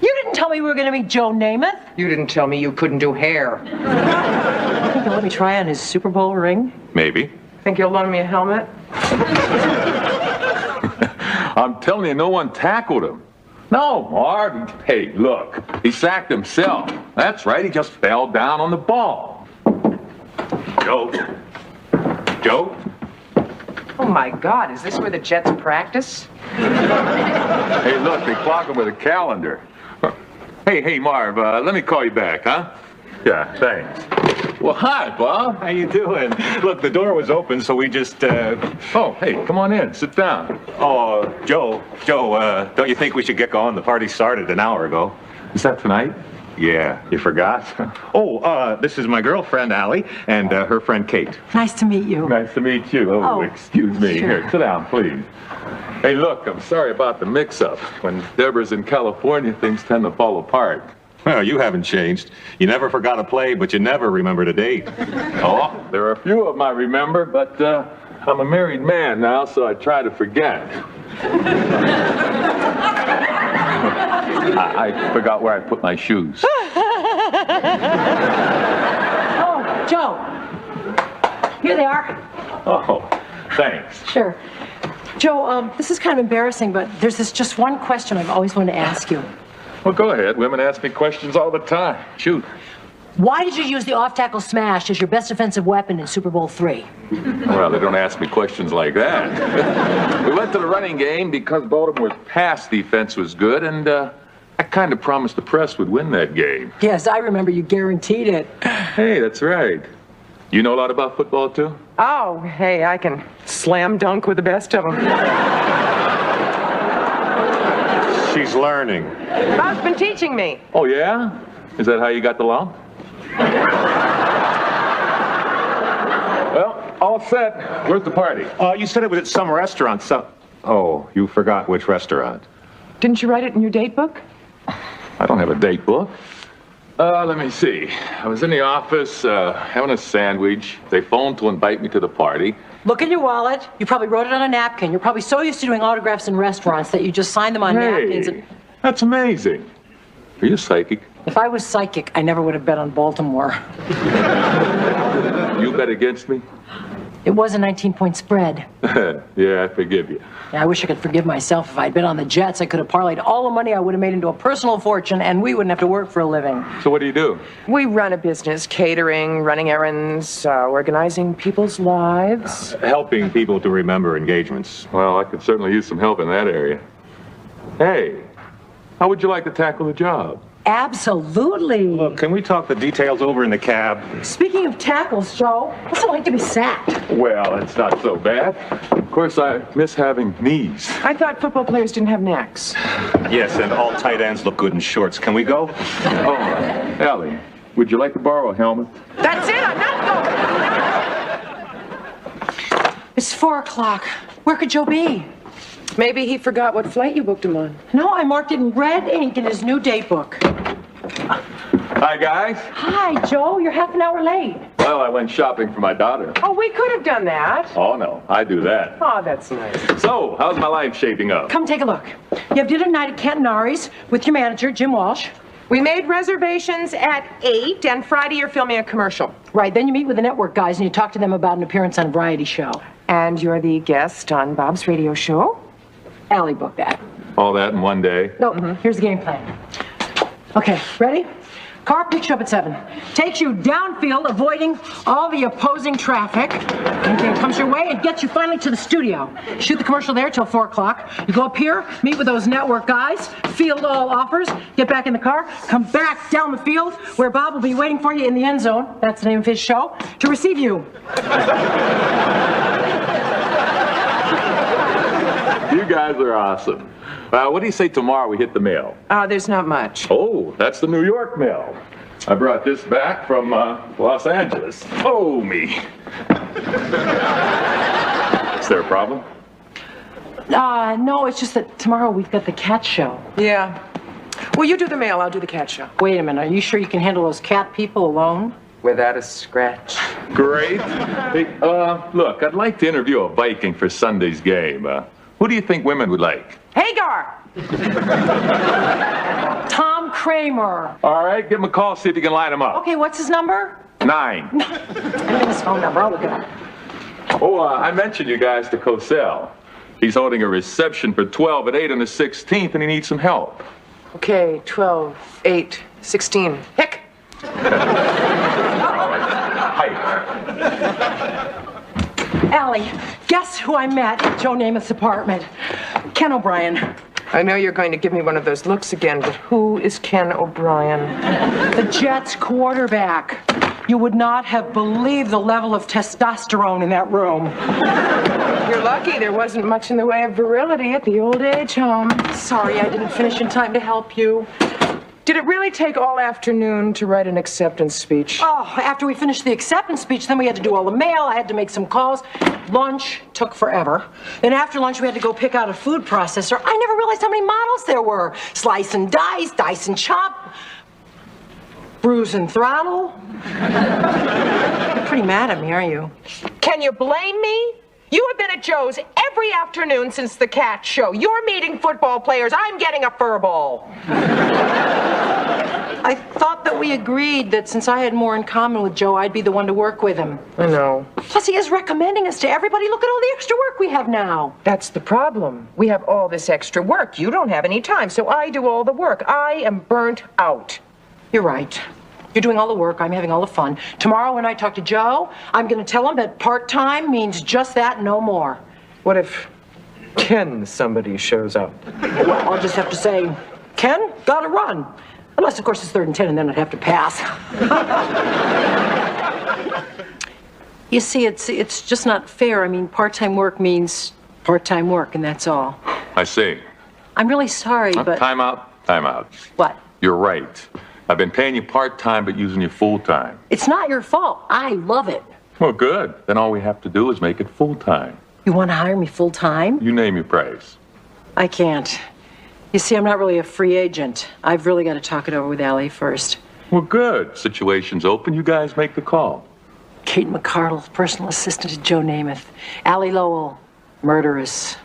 You didn't tell me we were going to meet Joe Namath. You didn't tell me you couldn't do hair. Think you'll let me try on his Super Bowl ring? Maybe. Think you'll loan me a helmet? I'm telling you, no one tackled him. No, Marv. Hey, look, he sacked himself. That's right, he just fell down on the ball. Joe? Joe? Oh, my God. Is this where the Jets practice? Hey, look, they clock him with a calendar. Hey, Marv, let me call you back, huh? Yeah, thanks. Well, hi, Bob. How you doing? Look, the door was open, so we just, Oh, hey, come on in. Sit down. Oh, Joe, don't you think we should get going? The party started an hour ago. Is that tonight? Yeah, you forgot? Oh, this is my girlfriend, Allie, and her friend, Kate. Nice to meet you. Nice to meet you. Oh, excuse me. Sure. Here, sit down, please. Hey, look, I'm sorry about the mix-up. When Deborah's in California, things tend to fall apart. Well, you haven't changed. You never forgot a play, but you never remembered a date. Oh, there are a few of them I remember, but I'm a married man now, so I try to forget. I forgot where I put my shoes. Oh, Joe. Here they are. Oh, thanks. Sure. Joe, this is kind of embarrassing, but there's just one question I've always wanted to ask you. Well, go ahead. Women ask me questions all the time. Shoot. Why did you use the off-tackle smash as your best offensive weapon in Super Bowl III? Well, they don't ask me questions like that. We went to the running game because Baltimore's pass defense was good, and I kind of promised the press would win that game. Yes, I remember you guaranteed it. Hey, that's right. You know a lot about football, too? Oh, hey, I can slam dunk with the best of them. She's learning. Bob's been teaching me. Oh, yeah? Is that how you got the lump? Well, all set. Where's the party? You said it was at some restaurant, so... Oh, you forgot which restaurant. Didn't you write it in your date book? I don't have a date book. Let me see. I was in the office having a sandwich. They phoned to invite me to the party. Look in your wallet. You probably wrote it on a napkin. You're probably so used to doing autographs in restaurants that you just signed them on napkins. And... That's amazing. Are you psychic? If I was psychic, I never would have bet on Baltimore. You bet against me? It was a 19-point spread. Yeah, I forgive you. Yeah, I wish I could forgive myself. If I'd bet on the Jets, I could have parlayed all the money I would have made into a personal fortune, and we wouldn't have to work for a living. So what do you do? We run a business, catering, running errands, organizing people's lives. Helping people to remember engagements. Well, I could certainly use some help in that area. Hey, how would you like to tackle the job? Absolutely. Look, can we talk the details over in the cab? Speaking of tackles, Joe, what's it like to be sacked? Well, it's not so bad. Of course, I miss having knees. I thought football players didn't have necks. Yes, and all tight ends look good in shorts. Can we go? Oh, Allie, would you like to borrow a helmet? That's it, I'm not going. It's 4 o'clock. Where could Joe be? Maybe he forgot what flight you booked him on. No, I marked it in red ink in his new date book. Hi, guys. Hi, Joe. You're half an hour late. Well, I went shopping for my daughter. Oh, we could have done that. Oh, no, I do that. Oh, that's nice. So, how's my life shaping up? Come take a look. You have dinner tonight at Cantonari's with your manager, Jim Walsh. We made reservations at 8, and Friday you're filming a commercial. Right, then you meet with the network guys and you talk to them about an appearance on a variety show. And you're the guest on Bob's radio show? Allie booked that. All that in one day? No, here's the game plan. Okay, ready? Car picks you up at 7. Takes you downfield, avoiding all the opposing traffic. Okay, comes your way and gets you finally to the studio. Shoot the commercial there till 4 o'clock. You go up here, meet with those network guys, field all offers, get back in the car, come back down the field where Bob will be waiting for you in the end zone. That's the name of his show, to receive you. You guys are awesome. What do you say tomorrow we hit the mail? There's not much. Oh, that's the New York mail. I brought this back from Los Angeles. Oh, me. Is there a problem? No, it's just that tomorrow we've got the cat show. Yeah. Well, you do the mail, I'll do the cat show. Wait a minute, are you sure you can handle those cat people alone? Without a scratch. Great. Hey, look, I'd like to interview a Viking for Sunday's game. Who do you think women would like? Hagar! Tom Kramer. All right, give him a call, see if you can line him up. Okay, what's his number? 9. I mean his phone number, I'll look it up. Oh, I mentioned you guys to Cosell. He's holding a reception for 12 at 8 on the 16th, and he needs some help. Okay, 12, 8, 16. Hick! Allie, guess who I met at Joe Namath's apartment? Ken O'Brien. I know you're going to give me one of those looks again, but who is Ken O'Brien? The Jets quarterback. You would not have believed the level of testosterone in that room. You're lucky there wasn't much in the way of virility at the old age home. Sorry, I didn't finish in time to help you. Did it really take all afternoon to write an acceptance speech? Oh, after we finished the acceptance speech, then we had to do all the mail. I had to make some calls. Lunch took forever. Then after lunch, we had to go pick out a food processor. I never realized how many models there were. Slice and dice, dice and chop, bruise and throttle. You're pretty mad at me, aren't you? Can you blame me? You have been at Joe's every afternoon since the cat show. You're meeting football players. I'm getting a fur ball. I thought that we agreed that since I had more in common with Joe, I'd be the one to work with him. I know. Plus, he is recommending us to everybody. Look at all the extra work we have now. That's the problem. We have all this extra work. You don't have any time, so I do all the work. I am burnt out. You're right. You're doing all the work. I'm having all the fun. Tomorrow when I talk to Joe, I'm going to tell him that part-time means just that, no more. What if Ken somebody shows up? Well, I'll just have to say, Ken, gotta run. Unless, of course, it's 3rd and 10, and then I'd have to pass. You see, it's just not fair. I mean, part-time work means part-time work, and that's all. I see. I'm really sorry, but... Time out, time out. What? You're right. I've been paying you part-time, but using you full-time. It's not your fault. I love it. Well, good. Then all we have to do is make it full-time. You want to hire me full-time? You name your price. I can't. You see, I'm not really a free agent. I've really got to talk it over with Allie first. Well, good. Situation's open. You guys make the call. Kate McCardle, personal assistant to Joe Namath. Allie Lowell, murderess.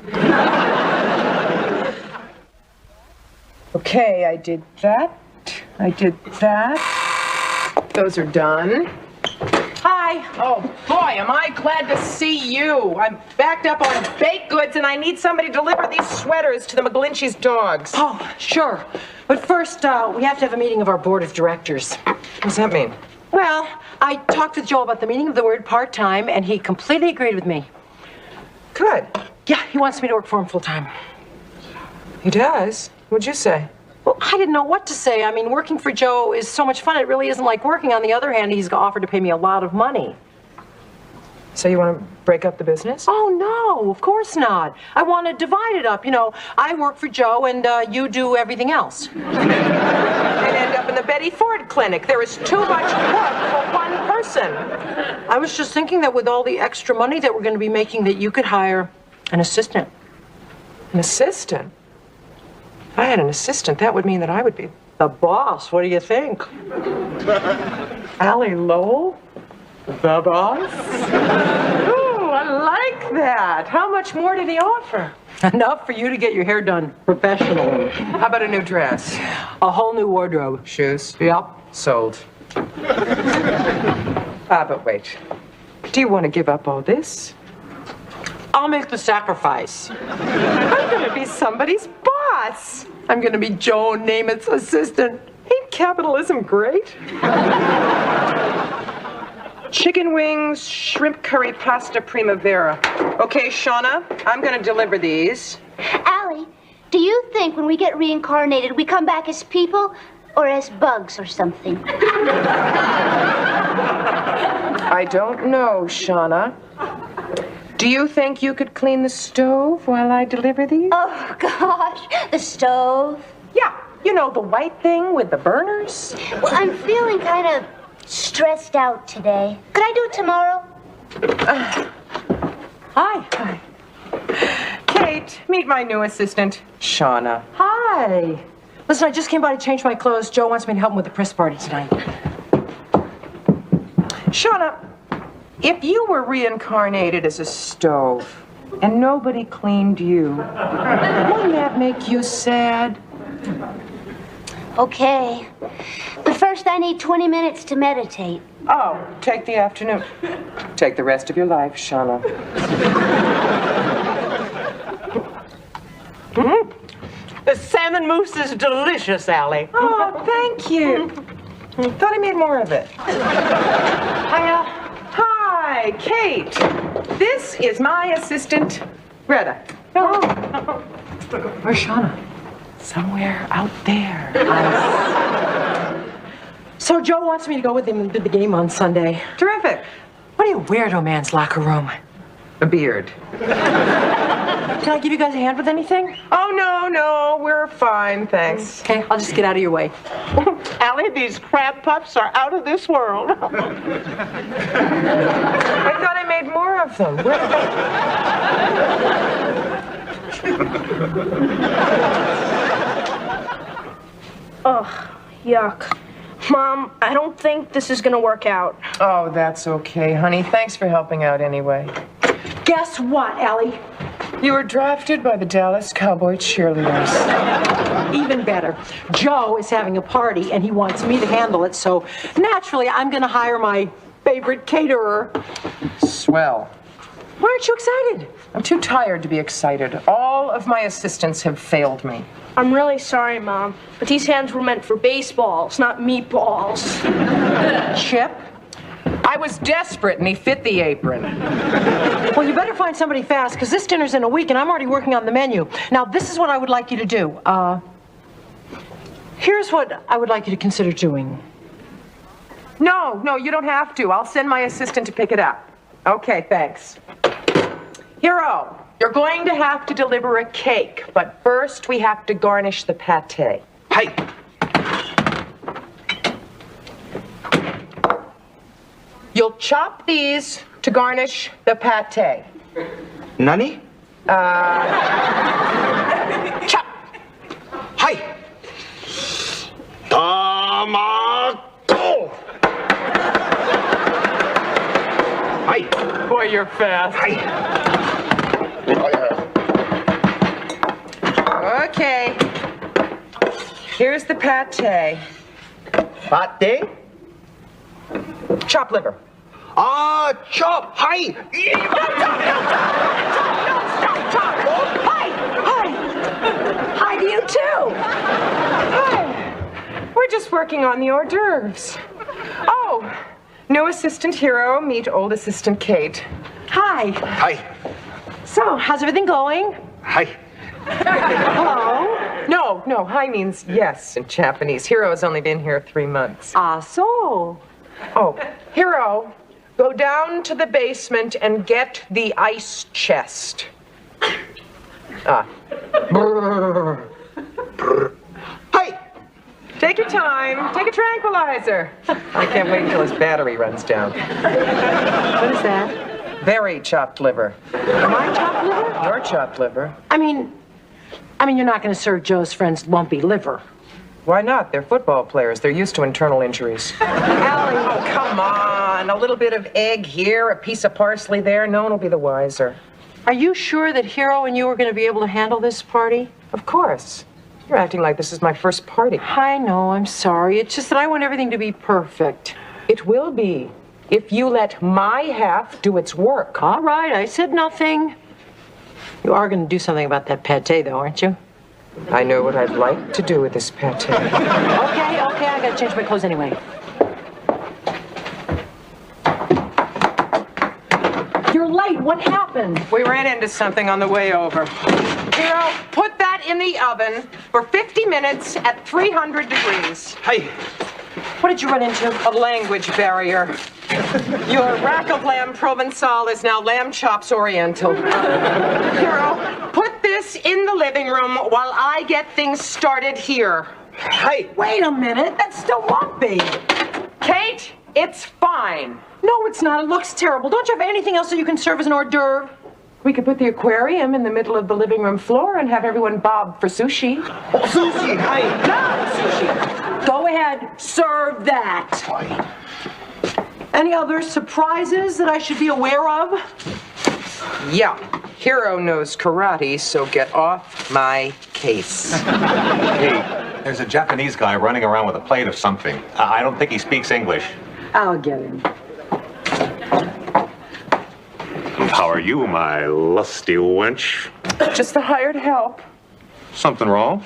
Okay, I did that. I did that. Those are done. Hi. Oh, boy, am I glad to see you. I'm backed up on baked goods, and I need somebody to deliver these sweaters to the McGlinchey's dogs. Oh, sure. But first, we have to have a meeting of our board of directors. What's that mean? Well, I talked with Joe about the meaning of the word part-time, and he completely agreed with me. Good. Yeah, he wants me to work for him full-time. He does? What'd you say? Well, I didn't know what to say. I mean, working for Joe is so much fun. It really isn't like working. On the other hand, he's offered to pay me a lot of money. So you want to break up the business? Oh, no, of course not. I want to divide it up. You know, I work for Joe, and you do everything else. And end up in the Betty Ford clinic. There is too much work for one person. I was just thinking that with all the extra money that we're going to be making, that you could hire an assistant. An assistant? If I had an assistant, that would mean that I would be the boss. What do you think? Allie Lowell? The boss? Ooh, I like that. How much more did he offer? Enough for you to get your hair done professionally. How about a new dress? A whole new wardrobe. Shoes? Yep. Sold. But wait. Do you want to give up all this? I'll make the sacrifice. I'm going to be somebody's boss. I'm going to be Joe Namath's assistant. Ain't capitalism great? Chicken wings, shrimp curry, pasta primavera. Okay, Shauna, I'm going to deliver these. Allie, do you think when we get reincarnated, we come back as people or as bugs or something? I don't know, Shauna. Do you think you could clean the stove while I deliver these? Oh, gosh, the stove? Yeah, you know, the white thing with the burners. Well, I'm feeling kind of stressed out today. Could I do it tomorrow? Hi. Kate, meet my new assistant, Shauna. Hi. Listen, I just came by to change my clothes. Joe wants me to help him with the press party tonight. Shauna, if you were reincarnated as a stove and nobody cleaned you, wouldn't that make you sad? Okay. But first I need 20 minutes to meditate. Oh, take the afternoon. Take the rest of your life, Shauna. The salmon mousse is delicious, Allie. Oh, thank you. Thought I made more of it. Hi, Kate. This is my assistant, Greta. Oh. Where's Shauna? Somewhere out there. So Joe wants me to go with him to the game on Sunday. Terrific. What do you wear to a man's locker room? A beard. Can I give you guys a hand with anything? Oh, no, we're fine, thanks. Okay, I'll just get out of your way. Allie, these crab puffs are out of this world. I thought I made more of them. Where Ugh, yuck. Mom, I don't think this is gonna work out. Oh, that's okay, honey. Thanks for helping out anyway. Guess what, Allie? You were drafted by the Dallas Cowboy cheerleaders. Even better. Joe is having a party, and he wants me to handle it, so naturally, I'm going to hire my favorite caterer. Swell. Why aren't you excited? I'm too tired to be excited. All of my assistants have failed me. I'm really sorry, Mom, but these hands were meant for baseballs, not meatballs. Chip? I was desperate, and he fit the apron. Well, you better find somebody fast, because this dinner's in a week, and I'm already working on the menu. Now, this is what I would like you to do. Here's what I would like you to consider doing. No, you don't have to. I'll send my assistant to pick it up. Okay, thanks. Hero, you're going to have to deliver a cake, but first we have to garnish the pâté. Hey! You'll chop these to garnish the pâté. Nani? Chop! Hi! Tamago! Hi! Boy, you're fast. Hi! Okay. Here's the pâté. Pate? Chop liver. Chop! Hi! Stop! Hi to you too. Hi. We're just working on the hors d'oeuvres. Oh, new assistant Hero, meet old assistant Kate. Hi. Hi! So, how's everything going? Hi! Hello? No, hi means yes in Japanese. Hero's only been here 3 months. So. Oh, Hero, go down to the basement and get the ice chest. Hi! Take your time. Take a tranquilizer. I can't wait until his battery runs down. What is that? Very chopped liver. My chopped liver? Your chopped liver. I mean, you're not going to serve Joe's friend's lumpy liver. Why not? They're football players. They're used to internal injuries. Allie. Oh, come on. on, a little bit of egg here, a piece of parsley there. No one will be the wiser. Are you sure that Hero and you are going to be able to handle this party? Of course. You're acting like this is my first party. I know, I'm sorry. It's just that I want everything to be perfect. It will be, if you let my half do its work. All right, I said nothing. You are going to do something about that pate, though, aren't you? I know what I'd like to do with this pate. Okay, I got to change my clothes anyway. You're late. What happened? We ran into something on the way over. Hero, put that in the oven for 50 minutes at 300 degrees. Hey, What did you run into? A language barrier. Your rack of lamb Provençal is now lamb chops Oriental. Hero, put this in the living room while I get things started here. hey, Wait a minute. That still won't be. Kate, it's fine. No, it's not. It looks terrible. Don't you have anything else that you can serve as an hors d'oeuvre? We could put the aquarium in the middle of the living room floor and have everyone bob for sushi. oh, Susie, hey. No, sushi. Go ahead. Serve that. Any other surprises that I should be aware of? Yeah, Hero knows karate, so get off my case. Hey, there's a Japanese guy running around with a plate of something. I don't think he speaks English. I'll get him. How are you, my lusty wench? Just the hired help. Something wrong?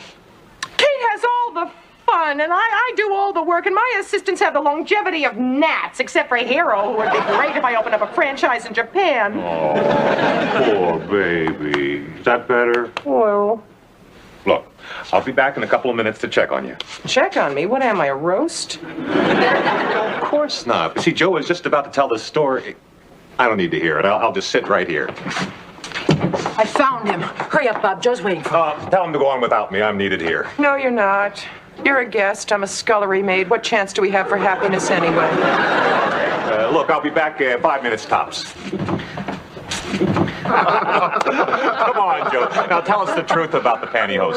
Kate has all the fun, and I do all the work, and my assistants have the longevity of gnats, except for Hero, who would be great if I opened up a franchise in Japan. Oh, poor baby. Is that better? Well, Look, I'll be back in a couple of minutes to check on you. check on me. What am I, a roast? Of course not. See, Joe was just about to tell this story. I don't need to hear it. I'll just sit right here. I found him. Hurry up, Bob. Joe's waiting for me. Tell him to go on without me. I'm needed here. No, you're not. You're a guest. I'm a scullery maid. What chance do we have for happiness anyway? Look, I'll be back 5 minutes tops. Come on, Joe. Now tell us the truth about the pantyhose.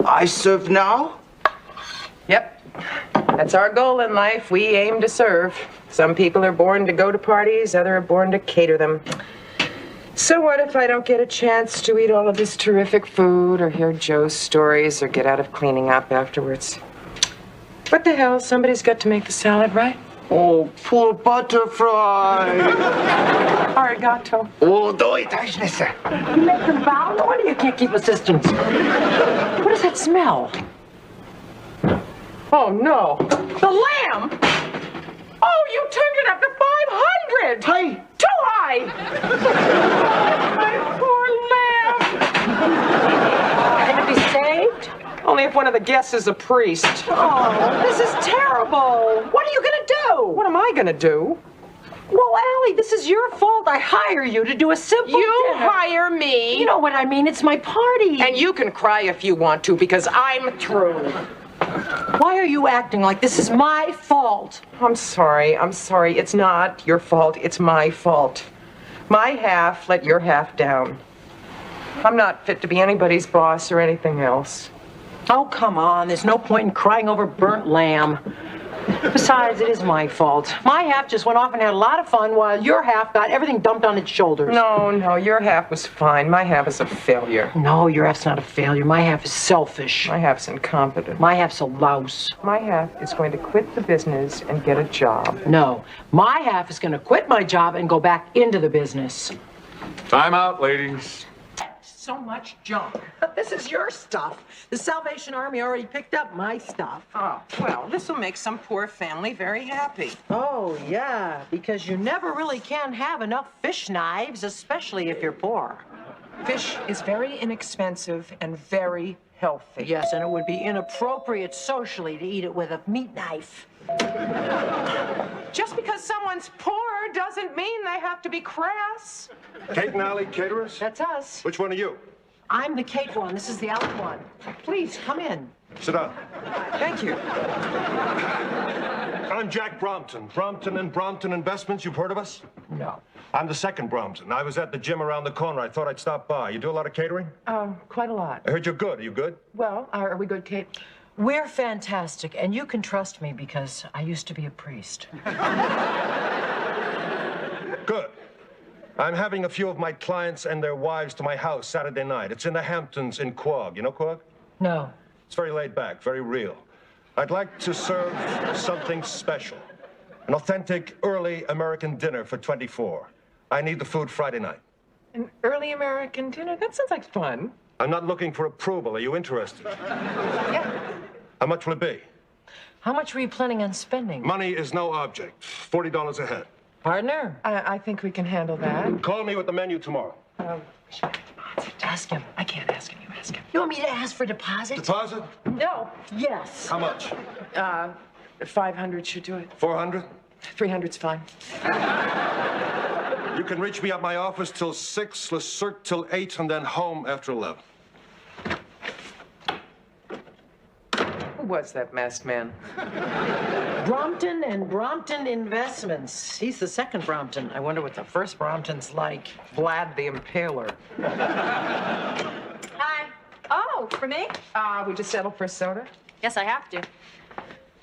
I serve now? Yep. That's our goal in life. We aim to serve. Some people are born to go to parties, others are born to cater them. So what if I don't get a chance to eat all of this terrific food or hear Joe's stories or get out of cleaning up afterwards? What the hell? Somebody's got to make the salad, right? Oh, poor butterfly. Arigato. Oh, do it, Agnes. You make them bow? No wonder you can't keep assistants. What does that smell? Oh, no. The lamb! Oh, you turned it up to 500! Hey! Too high! My poor lamb! Can it be saved? Only if one of the guests is a priest. Oh, this is terrible. What are you going to do? What am I gonna do? Well, Allie, this is your fault. I hire you to do a simple You dinner. hire me. You know what I mean. It's my party. And you can cry if you want to, because I'm through. Why are you acting like this is my fault? I'm sorry. It's not your fault. It's my fault. My half let your half down. I'm not fit to be anybody's boss or anything else. Oh, come on. There's no point in crying over burnt lamb. Besides, it is my fault. My half just went off and had a lot of fun while your half got everything dumped on its shoulders. No, your half was fine. My half is a failure. No, your half's not a failure. My half is selfish. My half's incompetent. My half's a louse. My half is going to quit the business and get a job. No, my half is going to quit my job and go back into the business. Time out, ladies. So much junk. This is your stuff. The Salvation Army already picked up my stuff. Oh, well, this will make some poor family very happy. Oh, yeah, because you never really can have enough fish knives, especially if you're poor. Fish is very inexpensive and very healthy. Yes, and it would be inappropriate socially to eat it with a meat knife. Just because someone's poor doesn't mean they have to be crass. Kate and Allie caterers? That's us. Which one are you? I'm the Kate one. This is the Allie one. Please, come in. Sit down. Thank you. I'm Jack Brompton. Brompton and Brompton Investments. You've heard of us? No. I'm the second Brompton. I was at the gym around the corner. I thought I'd stop by. You do a lot of catering? Quite a lot. I heard you're good. Are you good? Well, are we good, Kate? We're fantastic, and you can trust me because I used to be a priest. Good. I'm having a few of my clients and their wives to my house Saturday night. It's in the Hamptons in Quogue. You know Quogue? No. It's very laid back, very real. I'd like to serve something special. An authentic early American dinner for 24. I need the food Friday night. An early American dinner? That sounds like fun. I'm not looking for approval. Are you interested? Yeah. How much will it be? How much were you planning on spending? Money is no object. $40 a head. Partner? I think we can handle that. Call me with the menu tomorrow. Ask him. I can't ask him. You ask him. You want me to ask for deposit? Deposit? No. Yes. How much? 500 should do it. 400? 300's fine. You can reach me at my office till 6, Le Cirque till 8, and then home after 11. Who was that masked man? Brompton and Brompton Investments. He's the second Brompton. I wonder what the first Brompton's like. Vlad the Impaler. Hi. Oh, for me? We just settled for a soda? Yes, I have to.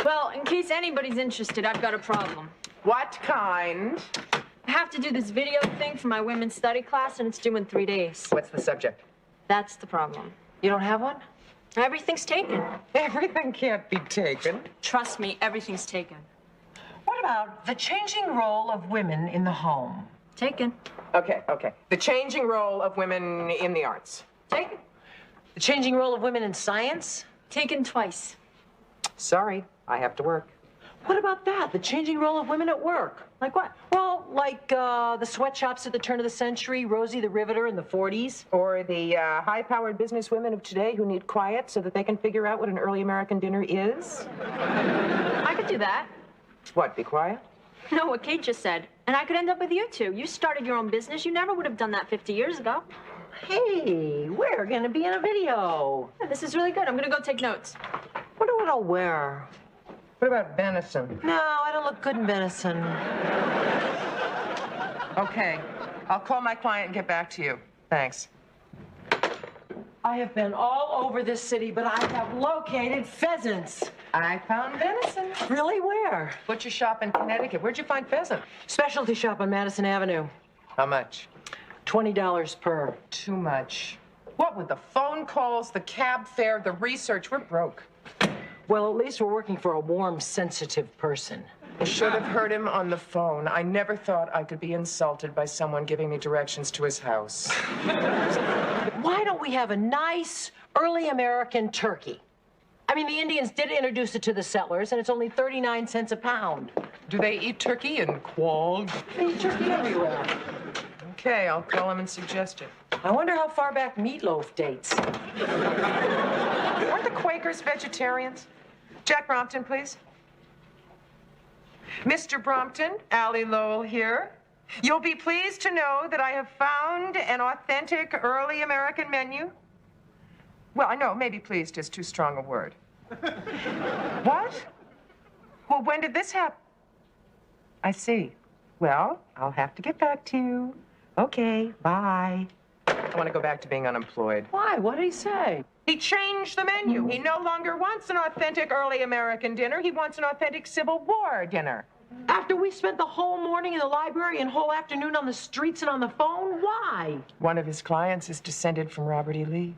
Well, in case anybody's interested, I've got a problem. What kind? I have to do this video thing for my women's study class, and it's due in 3 days. What's the subject? That's the problem. You don't have one? Everything's taken. Everything can't be taken. Trust me, everything's taken. What about the changing role of women in the home? Taken. Okay. The changing role of women in the arts. Taken. The changing role of women in science? Taken twice. Sorry, I have to work. What about that? The changing role of women at work? Like what? Well, like the sweatshops at the turn of the century, Rosie the Riveter in the 40s. Or the high-powered businesswomen of today who need quiet so that they can figure out what an early American dinner is. I could do that. What, be quiet? No, what Kate just said. And I could end up with you two. You started your own business. You never would have done that 50 years ago. Hey, we're gonna be in a video. Yeah, this is really good. I'm gonna go take notes. Wonder what I'll wear. What about venison? No, I don't look good in venison. Okay, I'll call my client and get back to you. Thanks. I have been all over this city, but I have located pheasants. I found venison. Really, where? Butcher shop in Connecticut. Where'd you find pheasant? Specialty shop on Madison Avenue. How much? $20 per. Too much. What with the phone calls, the cab fare, the research, we're broke. Well, at least we're working for a warm, sensitive person. I should have heard him on the phone. I never thought I could be insulted by someone giving me directions to his house. Why don't we have a nice, early American turkey? I mean, the Indians did introduce it to the settlers, and it's only 39 cents a pound. Do they eat turkey in Quogue? They eat turkey everywhere. Okay, I'll call him and suggest it. I wonder how far back meatloaf dates. Aren't the Quakers vegetarians? Jack Brompton, please. Mr. Brompton, Allie Lowell here. You'll be pleased to know that I have found an authentic early American menu. Well, I know, maybe pleased is too strong a word. What? Well, when did this happen? I see. Well, I'll have to get back to you. Okay, bye. I want to go back to being unemployed. Why? What did he say? He changed the menu. He no longer wants an authentic early American dinner. He wants an authentic Civil War dinner. After we spent the whole morning in the library and whole afternoon on the streets and on the phone? Why? One of his clients is descended from Robert E. Lee.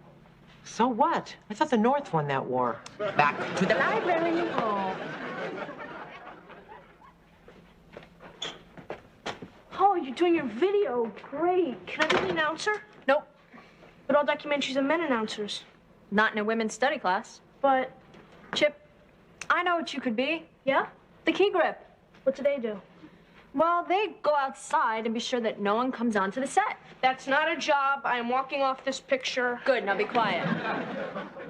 So what? I thought the North won that war. Back to the library. Oh, you're doing your video. Great. Can I be the announcer? Nope. But all documentaries are men announcers. Not in a women's study class. But, Chip, I know what you could be. yeah? The key grip. What do they do? Well, they go outside and be sure that no one comes onto the set. That's not a job. I am walking off this picture. Good, now be quiet.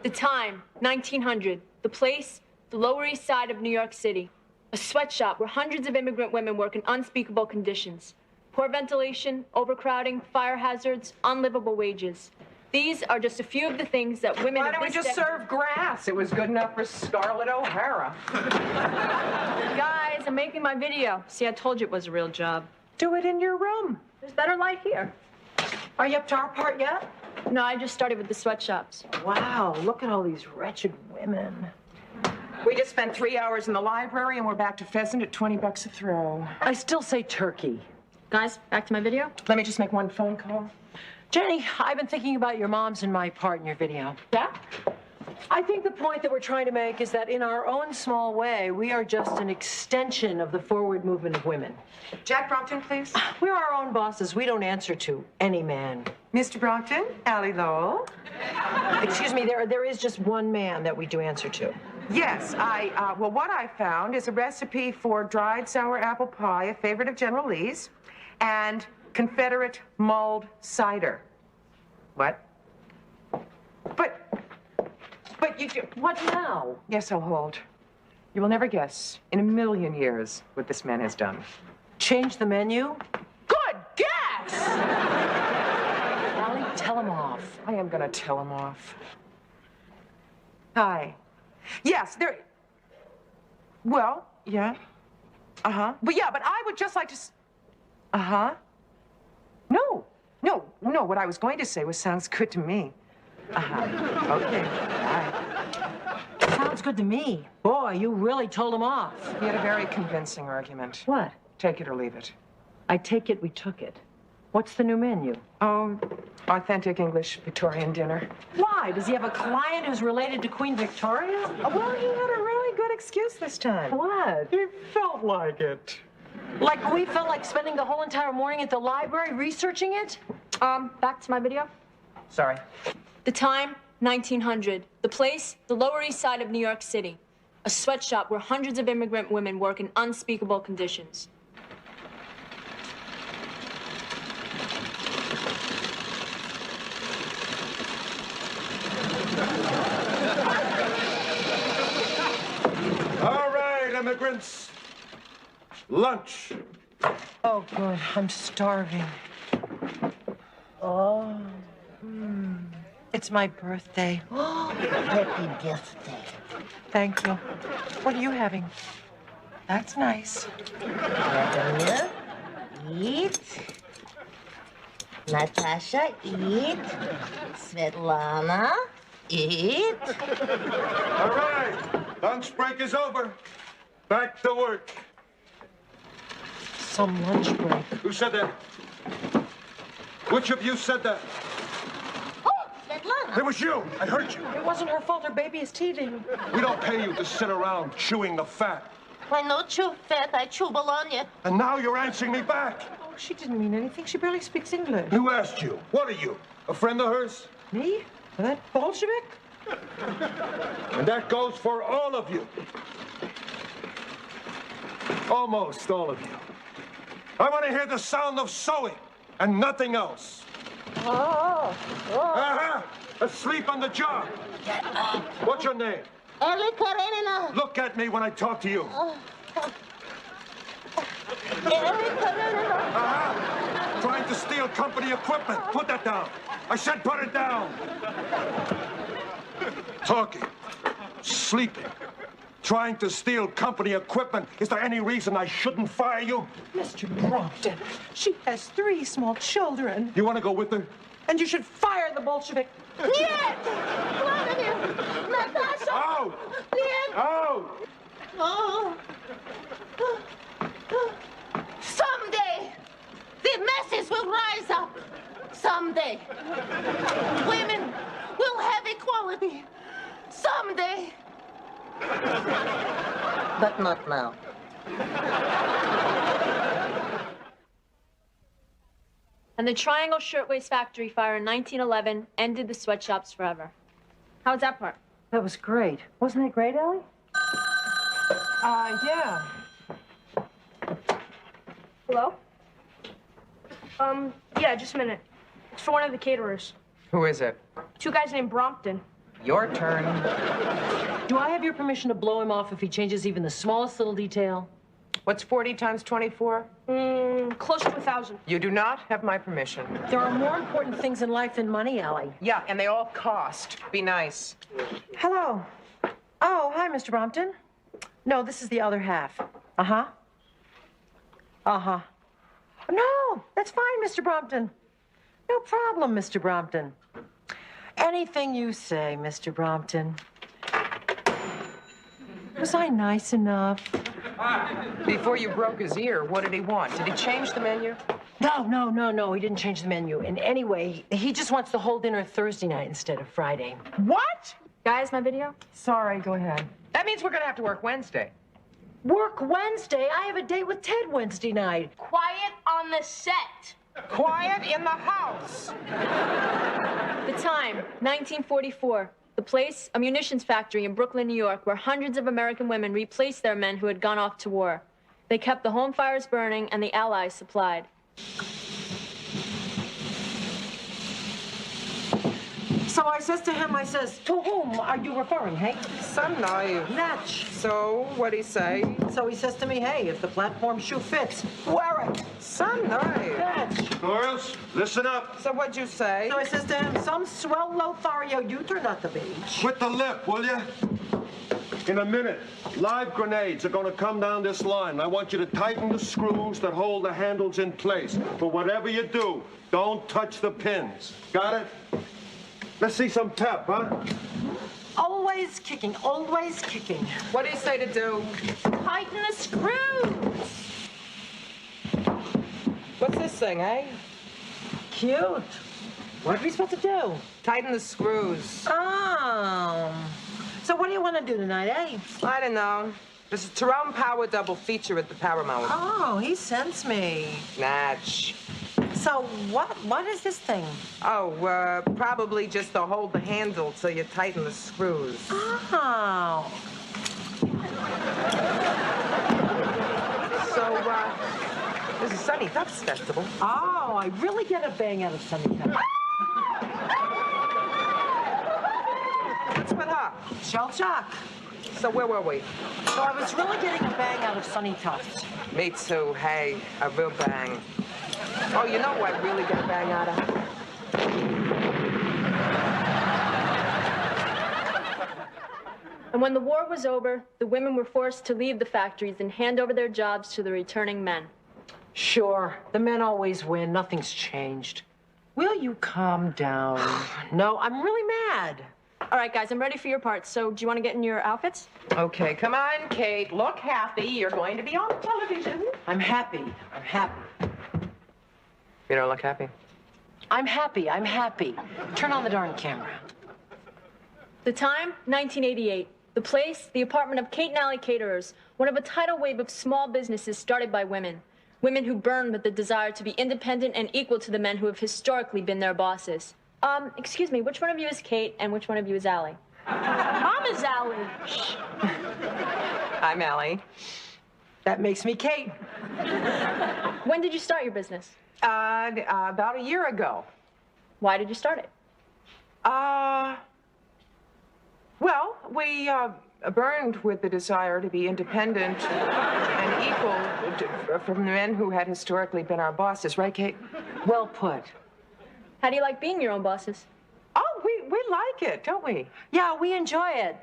The time, 1900. The place, the Lower East Side of New York City. A sweatshop where hundreds of immigrant women work in unspeakable conditions. Poor ventilation, overcrowding, fire hazards, unlivable wages. These are just a few of the things that women Why don't we just serve grass? It was good enough for Scarlett O'Hara. Guys, I'm making my video. See, I told you it was a real job. Do it in your room. There's better light here. Are you up to our part yet? No, I just started with the sweatshops. Wow, look at all these wretched women. We just spent 3 hours in the library and we're back to pheasant at $20 a throw. I still say turkey. Guys, back to my video. Let me just make one phone call. Jenny, I've been thinking about your mom's and my part in your video. Yeah? I think the point that we're trying to make is that in our own small way, we are just an extension of the forward movement of women. Jack Brompton, please. We're our own bosses. We don't answer to any man. Mr. Brompton, Allie Lowell. Excuse me, there is just one man that we do answer to. Yes, well, what I found is a recipe for dried sour apple pie, a favorite of General Lee's, and Confederate mulled cider. What? But you do. What now? Yes, I'll hold. You will never guess in a million years what this man has done. Change the menu? Good guess! Allie, tell him off. I am gonna tell him off. Hi. Yes, there. Well, yeah. Uh-huh. But yeah, but I would just like to. Uh-huh. No. What I was going to say was sounds good to me. Uh-huh. Okay. Bye. Sounds good to me. Boy, you really told him off. We had a very convincing argument. What? Take it or leave it. I take it we took it. What's the new menu? Oh, authentic English Victorian dinner. Why? Does he have a client who's related to Queen Victoria? Well, he had a really good excuse this time. What? He felt like it. Like we felt like spending the whole entire morning at the library researching it? Back to my video. Sorry. The time, 1900. The place, the Lower East Side of New York City. A sweatshop where hundreds of immigrant women work in unspeakable conditions. All right, immigrants. Lunch. Oh, good. I'm starving. Oh. It's my birthday. Happy birthday. Thank you. What are you having? That's nice. Vladimir, eat. Natasha, eat. Svetlana, eat. All right, lunch break is over. Back to work. Some lunch break. Who said that? Which of you said that? Svetlana. It was you. I heard you. It wasn't her fault. Her baby is teething. We don't pay you to sit around chewing the fat. I know chew fat, I chew bologna. And now you're answering me back. Oh, she didn't mean anything. She barely speaks English. Who asked you? What are you? A friend of hers? Me? That Bolshevik? And that goes for all of you. Almost all of you. I want to hear the sound of sewing and nothing else. Uh-huh. Asleep on the job. What's your name? Ellie Karenina. Look at me when I talk to you. Ellie Karenina. Uh-huh. Trying to steal company equipment. Put that down. I said put it down. Talking. Sleeping. Trying to steal company equipment. Is there any reason I shouldn't fire you? Mr. Brompton, she has 3 small children. You want to go with her? And you should fire the Bolshevik. Нет! Vladimir! Natasha! Out! Нет! Out! Oh. Someday, the masses will rise up. Someday, women will have equality. Someday. But not now. And the Triangle Shirtwaist Factory fire in 1911 ended the sweatshops forever. How was that part? That was great. Wasn't it great, Allie? Yeah. Hello? Yeah, just a minute. It's for one of the caterers. Who is it? 2 guys named Brompton. Your turn. Do I have your permission to blow him off if he changes even the smallest little detail? What's 40 times 24? Close to 1,000. You do not have my permission. There are more important things in life than money, Allie. Yeah, and they all cost. Be nice. Hello. Oh, hi, Mr. Brompton. No, this is the other half. Uh-huh. Uh-huh. No, that's fine, Mr. Brompton. No problem, Mr. Brompton. Anything you say, Mr. Brompton. Was I nice enough? Before you broke his ear, what did he want? Did he change the menu? No. He didn't change the menu. And anyway, he just wants the whole dinner Thursday night instead of Friday. What? Guys, my video? Sorry, go ahead. That means we're gonna have to work Wednesday. Work Wednesday? I have a date with Ted Wednesday night. Quiet on the set. Quiet in the house. The time, 1944. The place, a munitions factory in Brooklyn, New York, where hundreds of American women replaced their men who had gone off to war. They kept the home fires burning and the Allies supplied. So I says to him, to whom are you referring, hey? Some knife. Natch. So, what'd he say? So he says to me, hey, if the platform shoe fits, wear it. Some knife. Natch. Girls, listen up. So what'd you say? So I says to him, some swell Lothario you turned out to be. Quit the lip, will you? In a minute, live grenades are going to come down this line. I want you to tighten the screws that hold the handles in place. But whatever you do, don't touch the pins. Got it? Let's see some pep, huh? Always kicking, always kicking. What do you say to do? Tighten the screws. What's this thing, eh? Cute. What are we supposed to do? Tighten the screws. Oh. So what do you want to do tonight, eh? I don't know. There's a Tyrone Power double feature at the Paramount. Oh, he sends me. Natch. So what is this thing? Oh, probably just to hold the handle so you tighten the screws. Oh. So, there's a Sunny Ducks Festival. Oh, I really get a bang out of Sunny Ducks. What's with her? Shell shock. So where were we? So I was really getting a bang out of Sunny Tufts. Me too. Hey, a real bang. Oh, you know what I really get a bang out of? And when the war was over, the women were forced to leave the factories and hand over their jobs to the returning men. Sure, the men always win. Nothing's changed. Will you calm down? No, I'm really mad. All right, guys, I'm ready for your parts. So do you want to get in your outfits? Okay, come on, Kate. Look happy. You're going to be on television. I'm happy. I'm happy. You don't look happy. I'm happy. I'm happy. Turn on the darn camera. The time, 1988. The place, the apartment of Kate and Allie Caterers, one of a tidal wave of small businesses started by women. Women who burn with the desire to be independent and equal to the men who have historically been their bosses. Excuse me, which one of you is Kate and which one of you is Allie? Mom is Allie. I'm Allie. That makes me Kate. When did you start your business? About a year ago. Why did you start it? Well, we burned with the desire to be independent and equal from the men who had historically been our bosses, right, Kate? Well put. How do you like being your own bosses? Oh, we like it, don't we? Yeah, we enjoy it.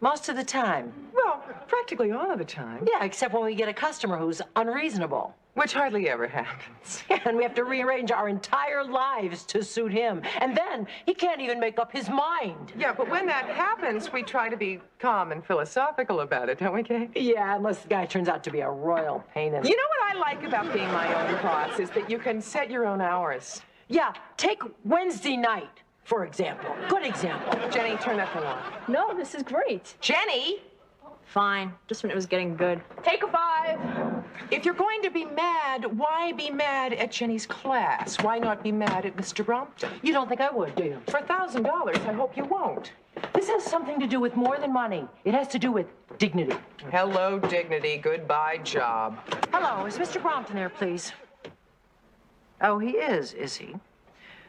Most of the time. Well, practically all of the time. Yeah, except when we get a customer who's unreasonable. Which hardly ever happens. Yeah, and we have to rearrange our entire lives to suit him. And then he can't even make up his mind. Yeah, but when that happens, we try to be calm and philosophical about it, don't we, Kate? Yeah, unless the guy turns out to be a royal pain in the... You know what I like about being my own boss is that you can set your own hours. Yeah, take Wednesday night, for example. Good example. Jenny, turn that thing on. No, this is great. Jenny! Fine, just when it was getting good. Take a 5. If you're going to be mad, why be mad at Jenny's class? Why not be mad at Mr. Brompton? You don't think I would, do you? For $1,000, I hope you won't. This has something to do with more than money. It has to do with dignity. Hello, dignity. Goodbye, job. Hello, is Mr. Brompton there, please? Oh, he is he?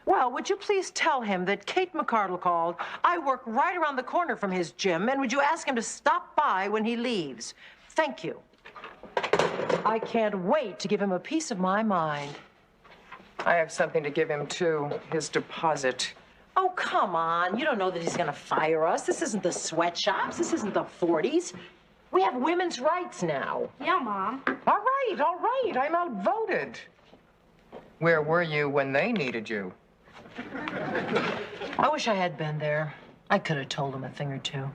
Well, would you please tell him that Kate McCardle called? I work right around the corner from his gym, and would you ask him to stop by when he leaves? Thank you. I can't wait to give him a piece of my mind. I have something to give him, too. His deposit. Oh, come on. You don't know that he's going to fire us. This isn't the sweatshops. This isn't the 40s. We have women's rights now. Yeah, Mom. All right. I'm outvoted. Where were you when they needed you? I wish I had been there. I could have told him a thing or two.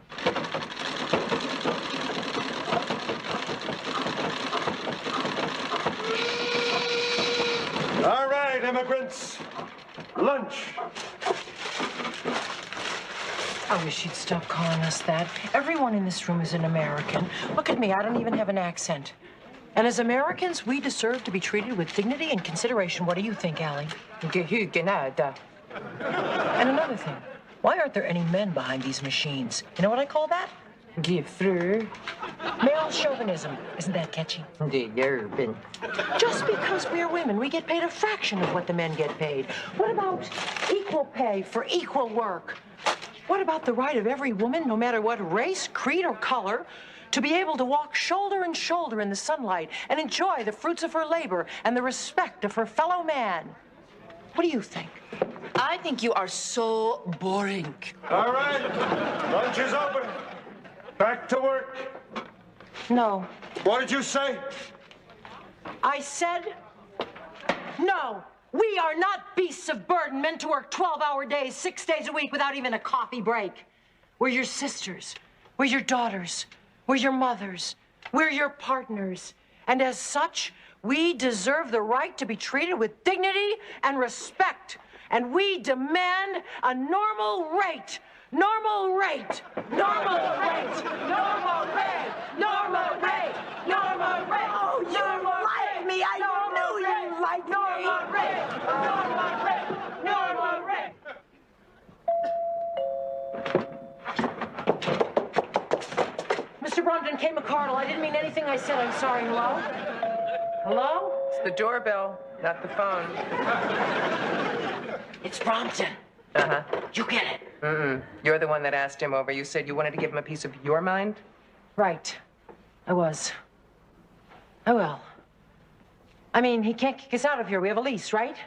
immigrants, lunch. I wish you'd stop calling us that. Everyone in this room is an American. Look at me, I don't even have an accent. And as Americans, we deserve to be treated with dignity and consideration. What do you think, Allie? Gehugenade. And another thing, why aren't there any men behind these machines? You know what I call that? Give through. Male chauvinism. Isn't that catchy? The urban. Just because we're women, we get paid a fraction of what the men get paid. What about equal pay for equal work? What about the right of every woman, no matter what race, creed, or color, to be able to walk shoulder and shoulder in the sunlight and enjoy the fruits of her labor and the respect of her fellow man? What do you think? I think you are so boring. All right, lunch is open. Back to work. No. What did you say? I said no. We are not beasts of burden meant to work 12-hour days, 6 days a week without even a coffee break. We're your sisters. We're your daughters. We're your mothers. We're your partners. And as such, we deserve the right to be treated with dignity and respect. And we demand a normal rate. Normal rate. Normal rate. Normal rate. Normal rate. Normal rate. Oh, you like me. I knew you liked me. Normal rate. Normal rate. Normal rate. Mr. Brompton, Kate McCardle, I didn't mean anything I said. I'm sorry. Hello? Hello? It's the doorbell, not the phone. It's Brompton. Uh-huh. You get it. Mm-mm. You're the one that asked him over. You said you wanted to give him a piece of your mind? Right. I was. I will. I mean, he can't kick us out of here. We have a lease, right?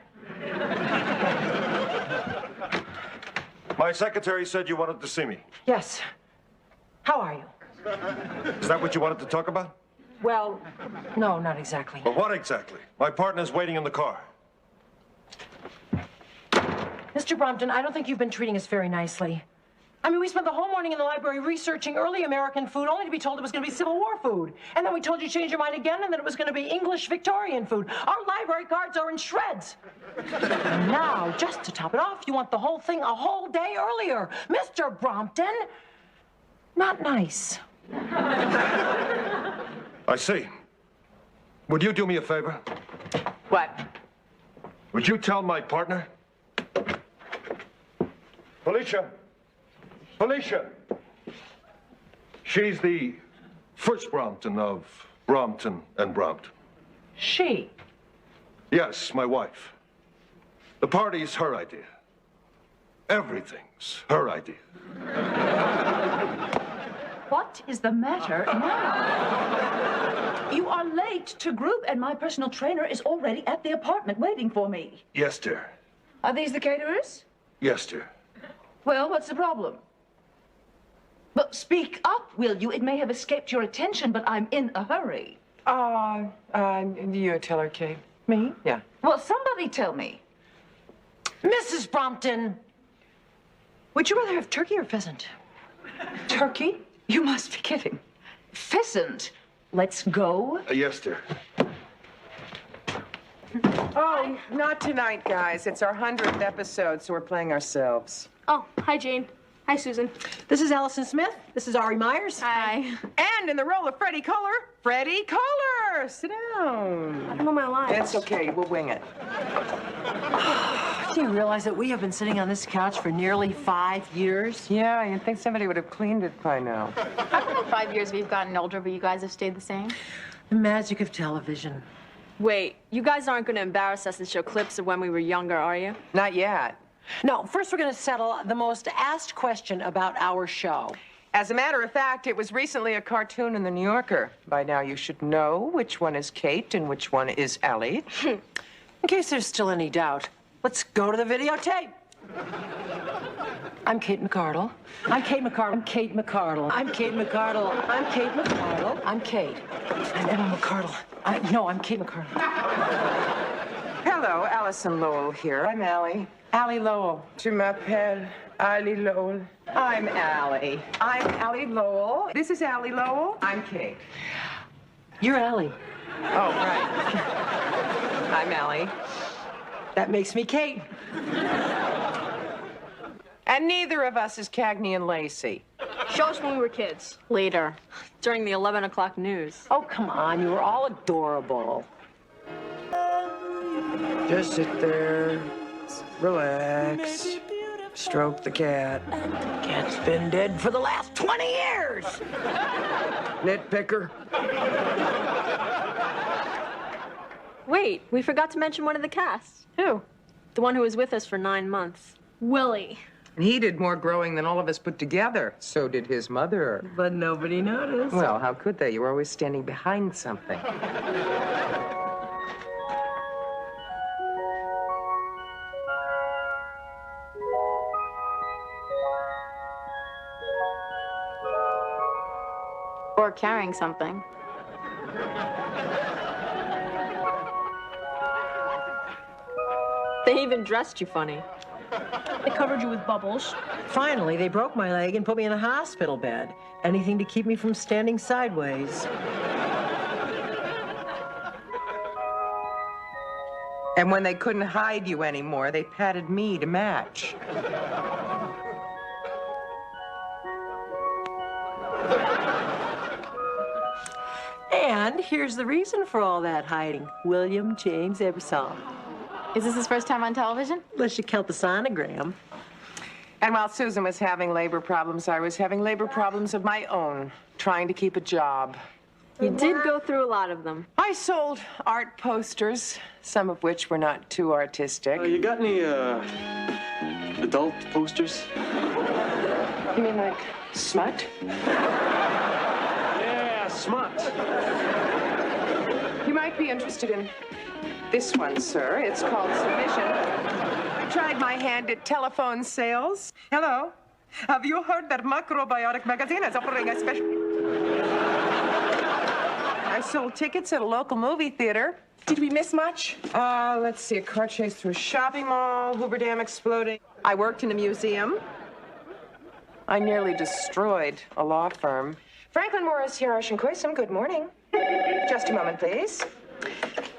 My secretary said you wanted to see me. Yes. How are you? Is that what you wanted to talk about? Well, no, not exactly. Well, what exactly? My partner's waiting in the car. Mr. Brompton, I don't think you've been treating us very nicely. I mean, we spent the whole morning in the library researching early American food, only to be told it was going to be Civil War food. And then we told you to change your mind again, and then it was going to be English Victorian food. Our library cards are in shreds. And now, just to top it off, you want the whole thing a whole day earlier. Mr. Brompton, not nice. I see. Would you do me a favor? What? Would you tell my partner? Felicia. Felicia. She's the first Brompton of Brompton and Brompton. She? Yes, my wife. The party's her idea. Everything's her idea. What is the matter now? You are late to group, and my personal trainer is already at the apartment waiting for me. Yes, dear. Are these the caterers? Yes, dear. Well, what's the problem? But speak up, will you? It may have escaped your attention, but I'm in a hurry. You tell her, Kate. Me? Yeah. Well, somebody tell me. Mrs. Brompton, would you rather have turkey or pheasant? Turkey? You must be kidding. Pheasant. Let's go. Yes, dear. Oh, not tonight, guys. It's our 100th episode, so we're playing ourselves. Oh, hi, Jane. Hi, Susan. This is Allison Smith. This is Ari Myers. Hi. And in the role of Freddie Kohler, Freddie Kohler. Sit down. I don't know my lines. It's okay. We'll wing it. Do you realize that we have been sitting on this couch for nearly 5 years? Yeah, you'd think somebody would have cleaned it by now. I don't know, 5 years we've gotten older, but you guys have stayed the same. The magic of television. Wait, you guys aren't going to embarrass us and show clips of when we were younger, are you? Not yet. No, first we're going to settle the most asked question about our show. As a matter of fact, it was recently a cartoon in the New Yorker. By now you should know which one is Kate and which one is Allie. In case there's still any doubt, let's go to the videotape. I'm Kate McCardle. I'm Kate McCardle. I'm Kate McCardle. I'm Kate McCardle. I'm Kate McCardle. I'm Kate. I'm Emma McCardle. I'm Kate McCardle. Hello, Allison Lowell here. I'm Allie. Allie Lowell. Je m'appelle Allie Lowell. I'm Allie. I'm Allie Lowell. This is Allie Lowell. I'm Kate. You're Allie. Oh, right. I'm Allie. That makes me Kate. And neither of us is Cagney and Lacey. Show us when we were kids. Later, during the 11 o'clock news. Oh, come on. You were all adorable. Just sit there, relax, stroke the cat. Cat's been dead for the last 20 years. Nitpicker. Wait, we forgot to mention one of the cast. Who? The one who was with us for 9 months. Willie. And he did more growing than all of us put together. So did his mother. But nobody noticed. Well, how could they? You were always standing behind something. Or carrying something. They even dressed you funny. They covered you with bubbles. Finally, they broke my leg and put me in a hospital bed. Anything to keep me from standing sideways. And when they couldn't hide you anymore, they patted me to match. And here's the reason for all that hiding. William James Ebersol. Is this his first time on television? Unless you count the sonogram. And while Susan was having labor problems, I was having labor problems of my own, trying to keep a job. You did go through a lot of them. I sold art posters, some of which were not too artistic. You got any, adult posters? You mean like smut? Yeah, smut. You might be interested in this one, sir. It's called Submission. I tried my hand at telephone sales. Hello. Have you heard that Macrobiotic magazine is offering a special... I sold tickets at a local movie theater. Did we miss much? Let's see, a car chase through a shopping mall, Hoover Dam exploding. I worked in a museum. I nearly destroyed a law firm. Franklin Morris, Yarash and Koysam, good morning. Just a moment, please.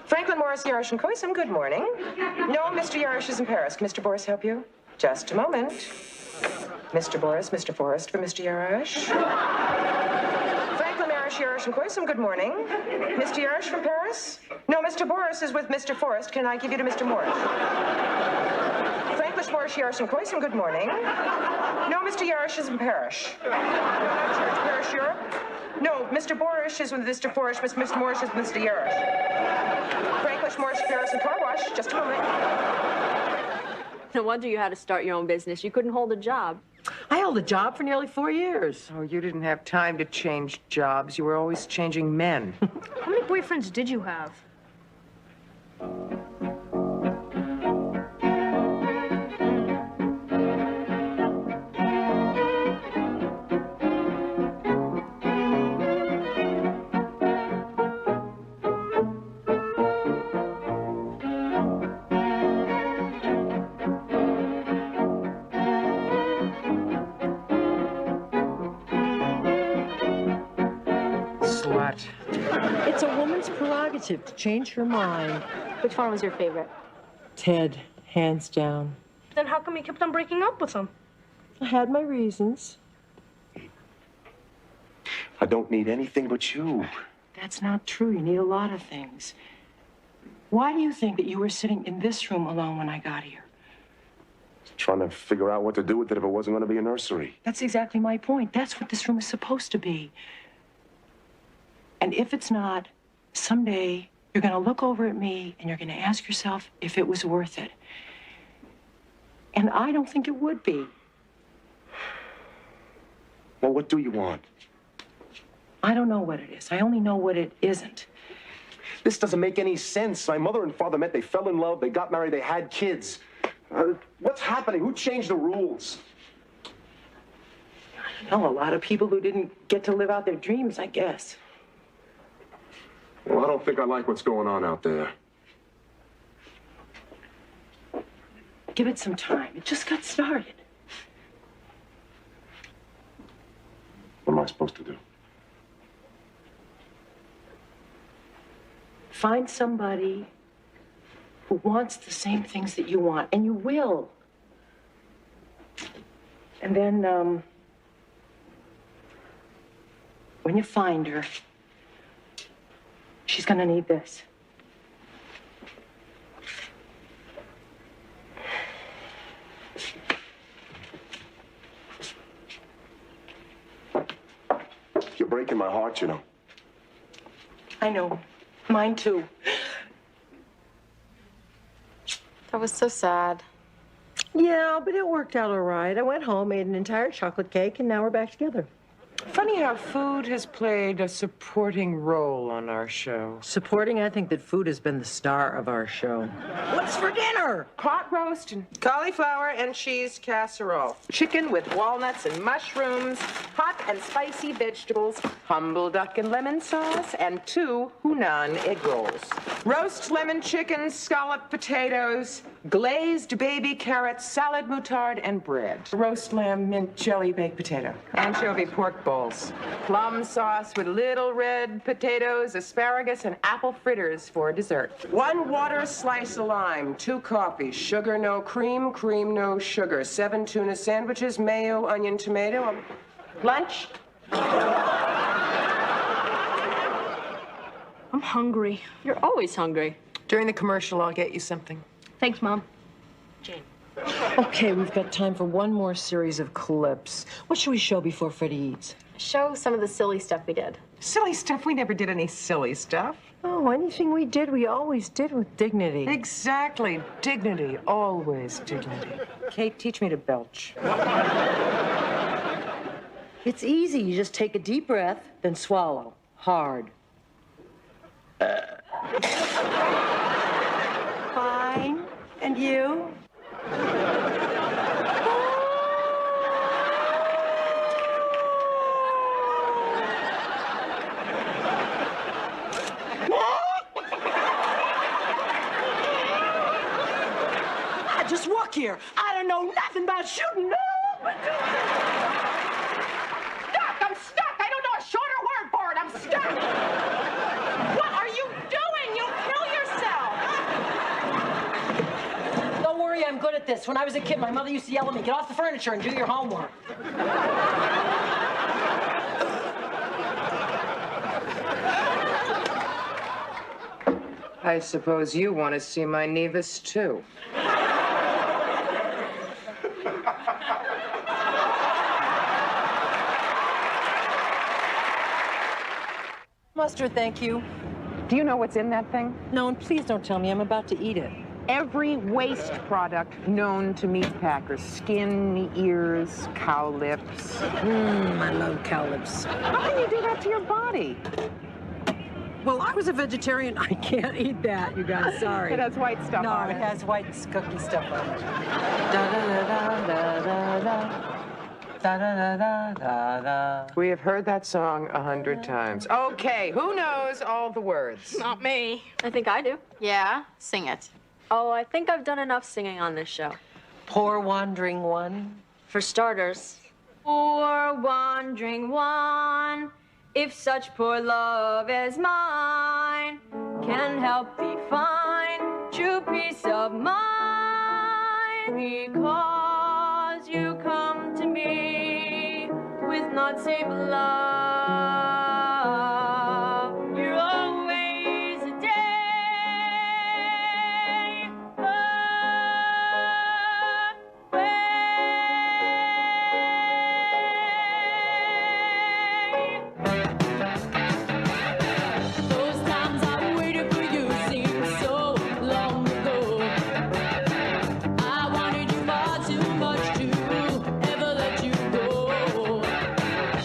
Franklin Morris, Yarash and Koysam, good morning. No, Mr. Yarash is in Paris. Can Mr. Boris help you? Just a moment. Mr. Boris, Mr. Forrest for Mr. Yarash. Franklin Yarash, Yarash and Koysam, good morning. Mr. Yarash from Paris? No, Mr. Boris is with Mr. Forrest. Can I give you to Mr. Morris? Franklin Morris, Yarash and Koysam, good morning. No, Mr. Yarash is in Paris. Paris, Europe? No, Mr. Boris is with Mr. Forrest, Mr. Morris is with Mr. Yarash. Franklin Morris, Paris and Car Wash. Just a moment. No wonder you had to start your own business. You couldn't hold a job. I held a job for nearly 4 years. Oh, you didn't have time to change jobs. You were always changing men. How many boyfriends did you have? Slut. It's a woman's prerogative to change her mind. Which one was your favorite? Ted, hands down. Then how come you kept on breaking up with him? I had my reasons. I don't need anything but you. That's not true. You need a lot of things. Why do you think that you were sitting in this room alone when I got here? Trying to figure out what to do with it if it wasn't going to be a nursery. That's exactly my point. That's what this room is supposed to be. And if it's not, someday you're going to look over at me and you're going to ask yourself if it was worth it. And I don't think it would be. Well, what do you want? I don't know what it is. I only know what it isn't. This doesn't make any sense. My mother and father met, they fell in love, they got married, they had kids. What's happening? Who changed the rules? I know a lot of people who didn't get to live out their dreams, I guess. Well, I don't think I like what's going on out there. Give it some time. It just got started. What am I supposed to do? Find somebody who wants the same things that you want, and you will. And then, when you find her, she's gonna need this. You're breaking my heart, you know. I know. Mine too. That was so sad. Yeah, but it worked out all right. I went home, made an entire chocolate cake, and now we're back together. Funny how food has played a supporting role on our show. Supporting, I think that food has been the star of our show. What's for dinner? Pot roast and cauliflower and cheese casserole. Chicken with walnuts and mushrooms, hot and spicy vegetables, humble duck and lemon sauce, and 2 Hunan egg rolls. Roast lemon chicken, scalloped potatoes, glazed baby carrots, salad moutarde, and bread. Roast lamb, mint jelly, baked potato. Anchovy pork bowls. Plum sauce with little red potatoes, asparagus, and apple fritters for dessert. 1 water slice of lime, 2 coffees, sugar no cream, cream no sugar, 7 tuna sandwiches, mayo, onion, tomato. Lunch? I'm hungry. You're always hungry. During the commercial, I'll get you something. Thanks, Mom. Jane. Okay, we've got time for one more series of clips. What should we show before Freddie eats? Show some of the silly stuff we did. Silly stuff? We never did any silly stuff. Oh, anything we did, we always did with dignity. Exactly. Dignity. Always dignity. Kate, teach me to belch. It's easy. You just take a deep breath, then swallow. Hard. Fine. And you? I just walk here. I don't know nothing about shooting. No. Stuck! I'm stuck! I don't know a shorter word for it! I'm stuck! What are you doing? You'll kill yourself! Don't worry, I'm good at this. When I was a kid, my mother used to yell at me, get off the furniture and do your homework. I suppose you want to see my nevus, too. Mustard, thank you. Do you know what's in that thing? No, and please don't tell me. I'm about to eat it. Every waste product known to meat packers. Skin, ears, cow lips. I love cow lips. How can you do that to your body? Well, I was a vegetarian. I can't eat that, you guys. Sorry. It has white stuff on it. No, it has white cookie stuff on it. Da-da-da-da-da-da-da. Da-da-da-da-da-da. We have heard that song 100 times. Okay, who knows all the words? Not me. I think I do. Yeah? Sing it. Oh, I think I've done enough singing on this show. Poor wandering one. For starters. Poor wandering one, if such poor love as mine can help thee find true peace of mind, because you come to me with not save love, you're always a day Those times I waited for you seem so long ago. I wanted you far too much to ever let you go.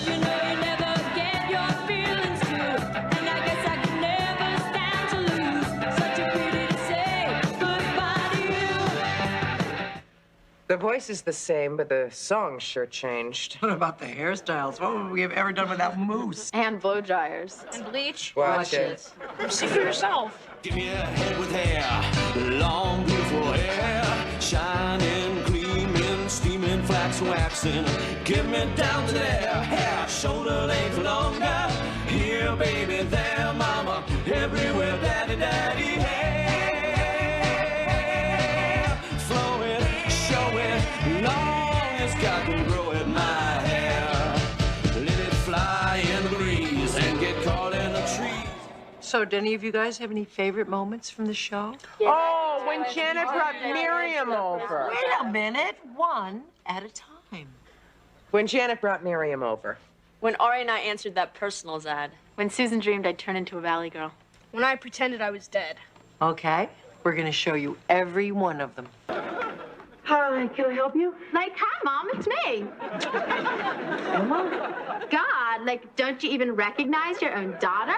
You know you never get your feelings too, and I guess I could never stand to lose. Such a pity to say goodbye to you. The voice is the same, but the song sure changed. What about the hairstyles? What would we have ever done without mousse? And blow dryers. And bleach. Watch it. See for yourself. Give me a head with hair, long beautiful hair, shining, gleaming, steaming, flax waxing. Give me down to there, hair, shoulder length longer. Here, baby, there, mama, everywhere, daddy, daddy, hey. and grow at my hair. Let it fly in the breeze and get caught in the trees. So, do any of you guys have any favorite moments from the show? Oh, when Janet brought Miriam over. Wait a minute. One at a time. When Janet brought Miriam over. When Ari and I answered that personals ad. When Susan dreamed I'd turn into a Valley girl. When I pretended I was dead. Okay. We're going to show you every one of them. Hi, can I help you? Like, hi, Mom, it's me. Emma? God, like, don't you even recognize your own daughter?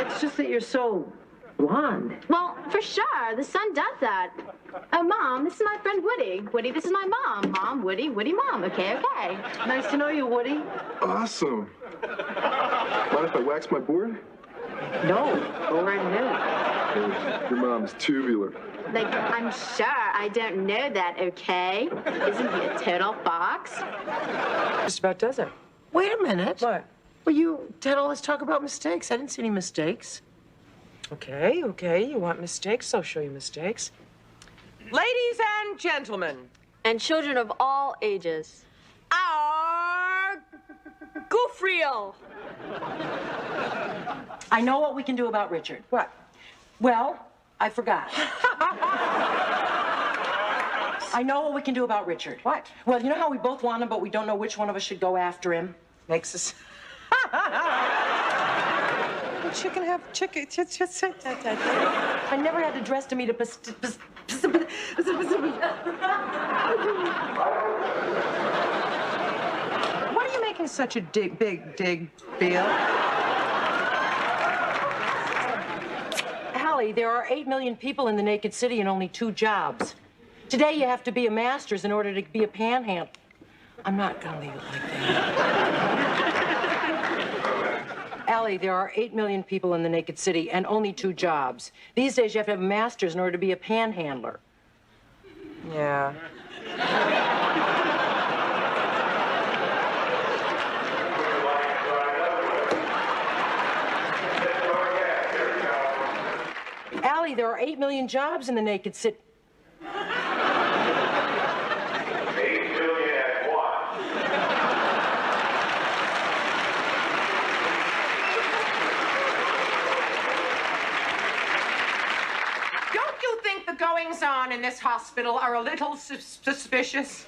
It's just that you're so blonde. Well, for sure, the sun does that. Oh, Mom, this is my friend Woody. Woody, this is my mom. Mom, Woody, Woody, Mom. Okay, okay. Nice to know you, Woody. Awesome. Mind if I wax my board? No, go right ahead. Your mom's tubular. Like, I'm sure I don't know that, okay? Isn't he a total fox? Just about does it. Wait a minute. What? Well, you had all this talk about mistakes. I didn't see any mistakes. Okay, okay. You want mistakes? I'll show you mistakes. Ladies and gentlemen. And children of all ages. Our goof reel. I know what we can do about Richard. What? Well, I forgot. I know what we can do about Richard. What? Well, you know how we both want him, but we don't know which one of us should go after him? Makes us... Chicken have chicken. I never had to dress to meet a What are you making such a big deal? Allie, there are 8 million people in the naked city and only 2 jobs. Today you have to be a master's in order to be a panhandler. I'm not gonna leave it like that. Allie, there are 8 million people in the naked city and only 2 jobs. These days you have to have a master's in order to be a panhandler. Yeah. Allie, there are 8 million jobs in the naked city. 8 million at what? Don't you think the goings-on in this hospital are a little suspicious?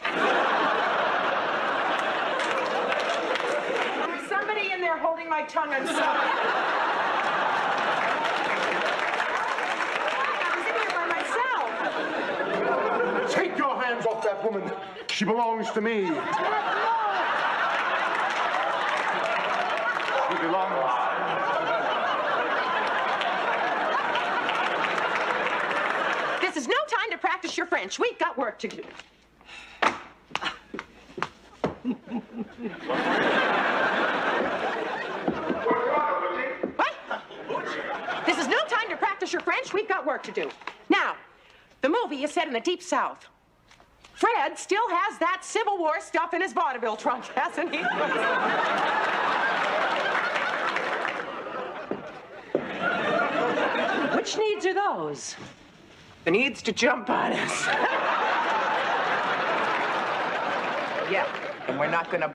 Somebody in there holding my tongue and sucking. Take your hands off that woman. She belongs to me. She belongs. This is no time to practice your French. We've got work to do. What? This is no time to practice your French. We've got work to do. Now, the movie is set in the Deep South. Fred still has that Civil War stuff in his vaudeville trunk, hasn't he? Which needs are those? The needs to jump on us. Yeah, and we're not gonna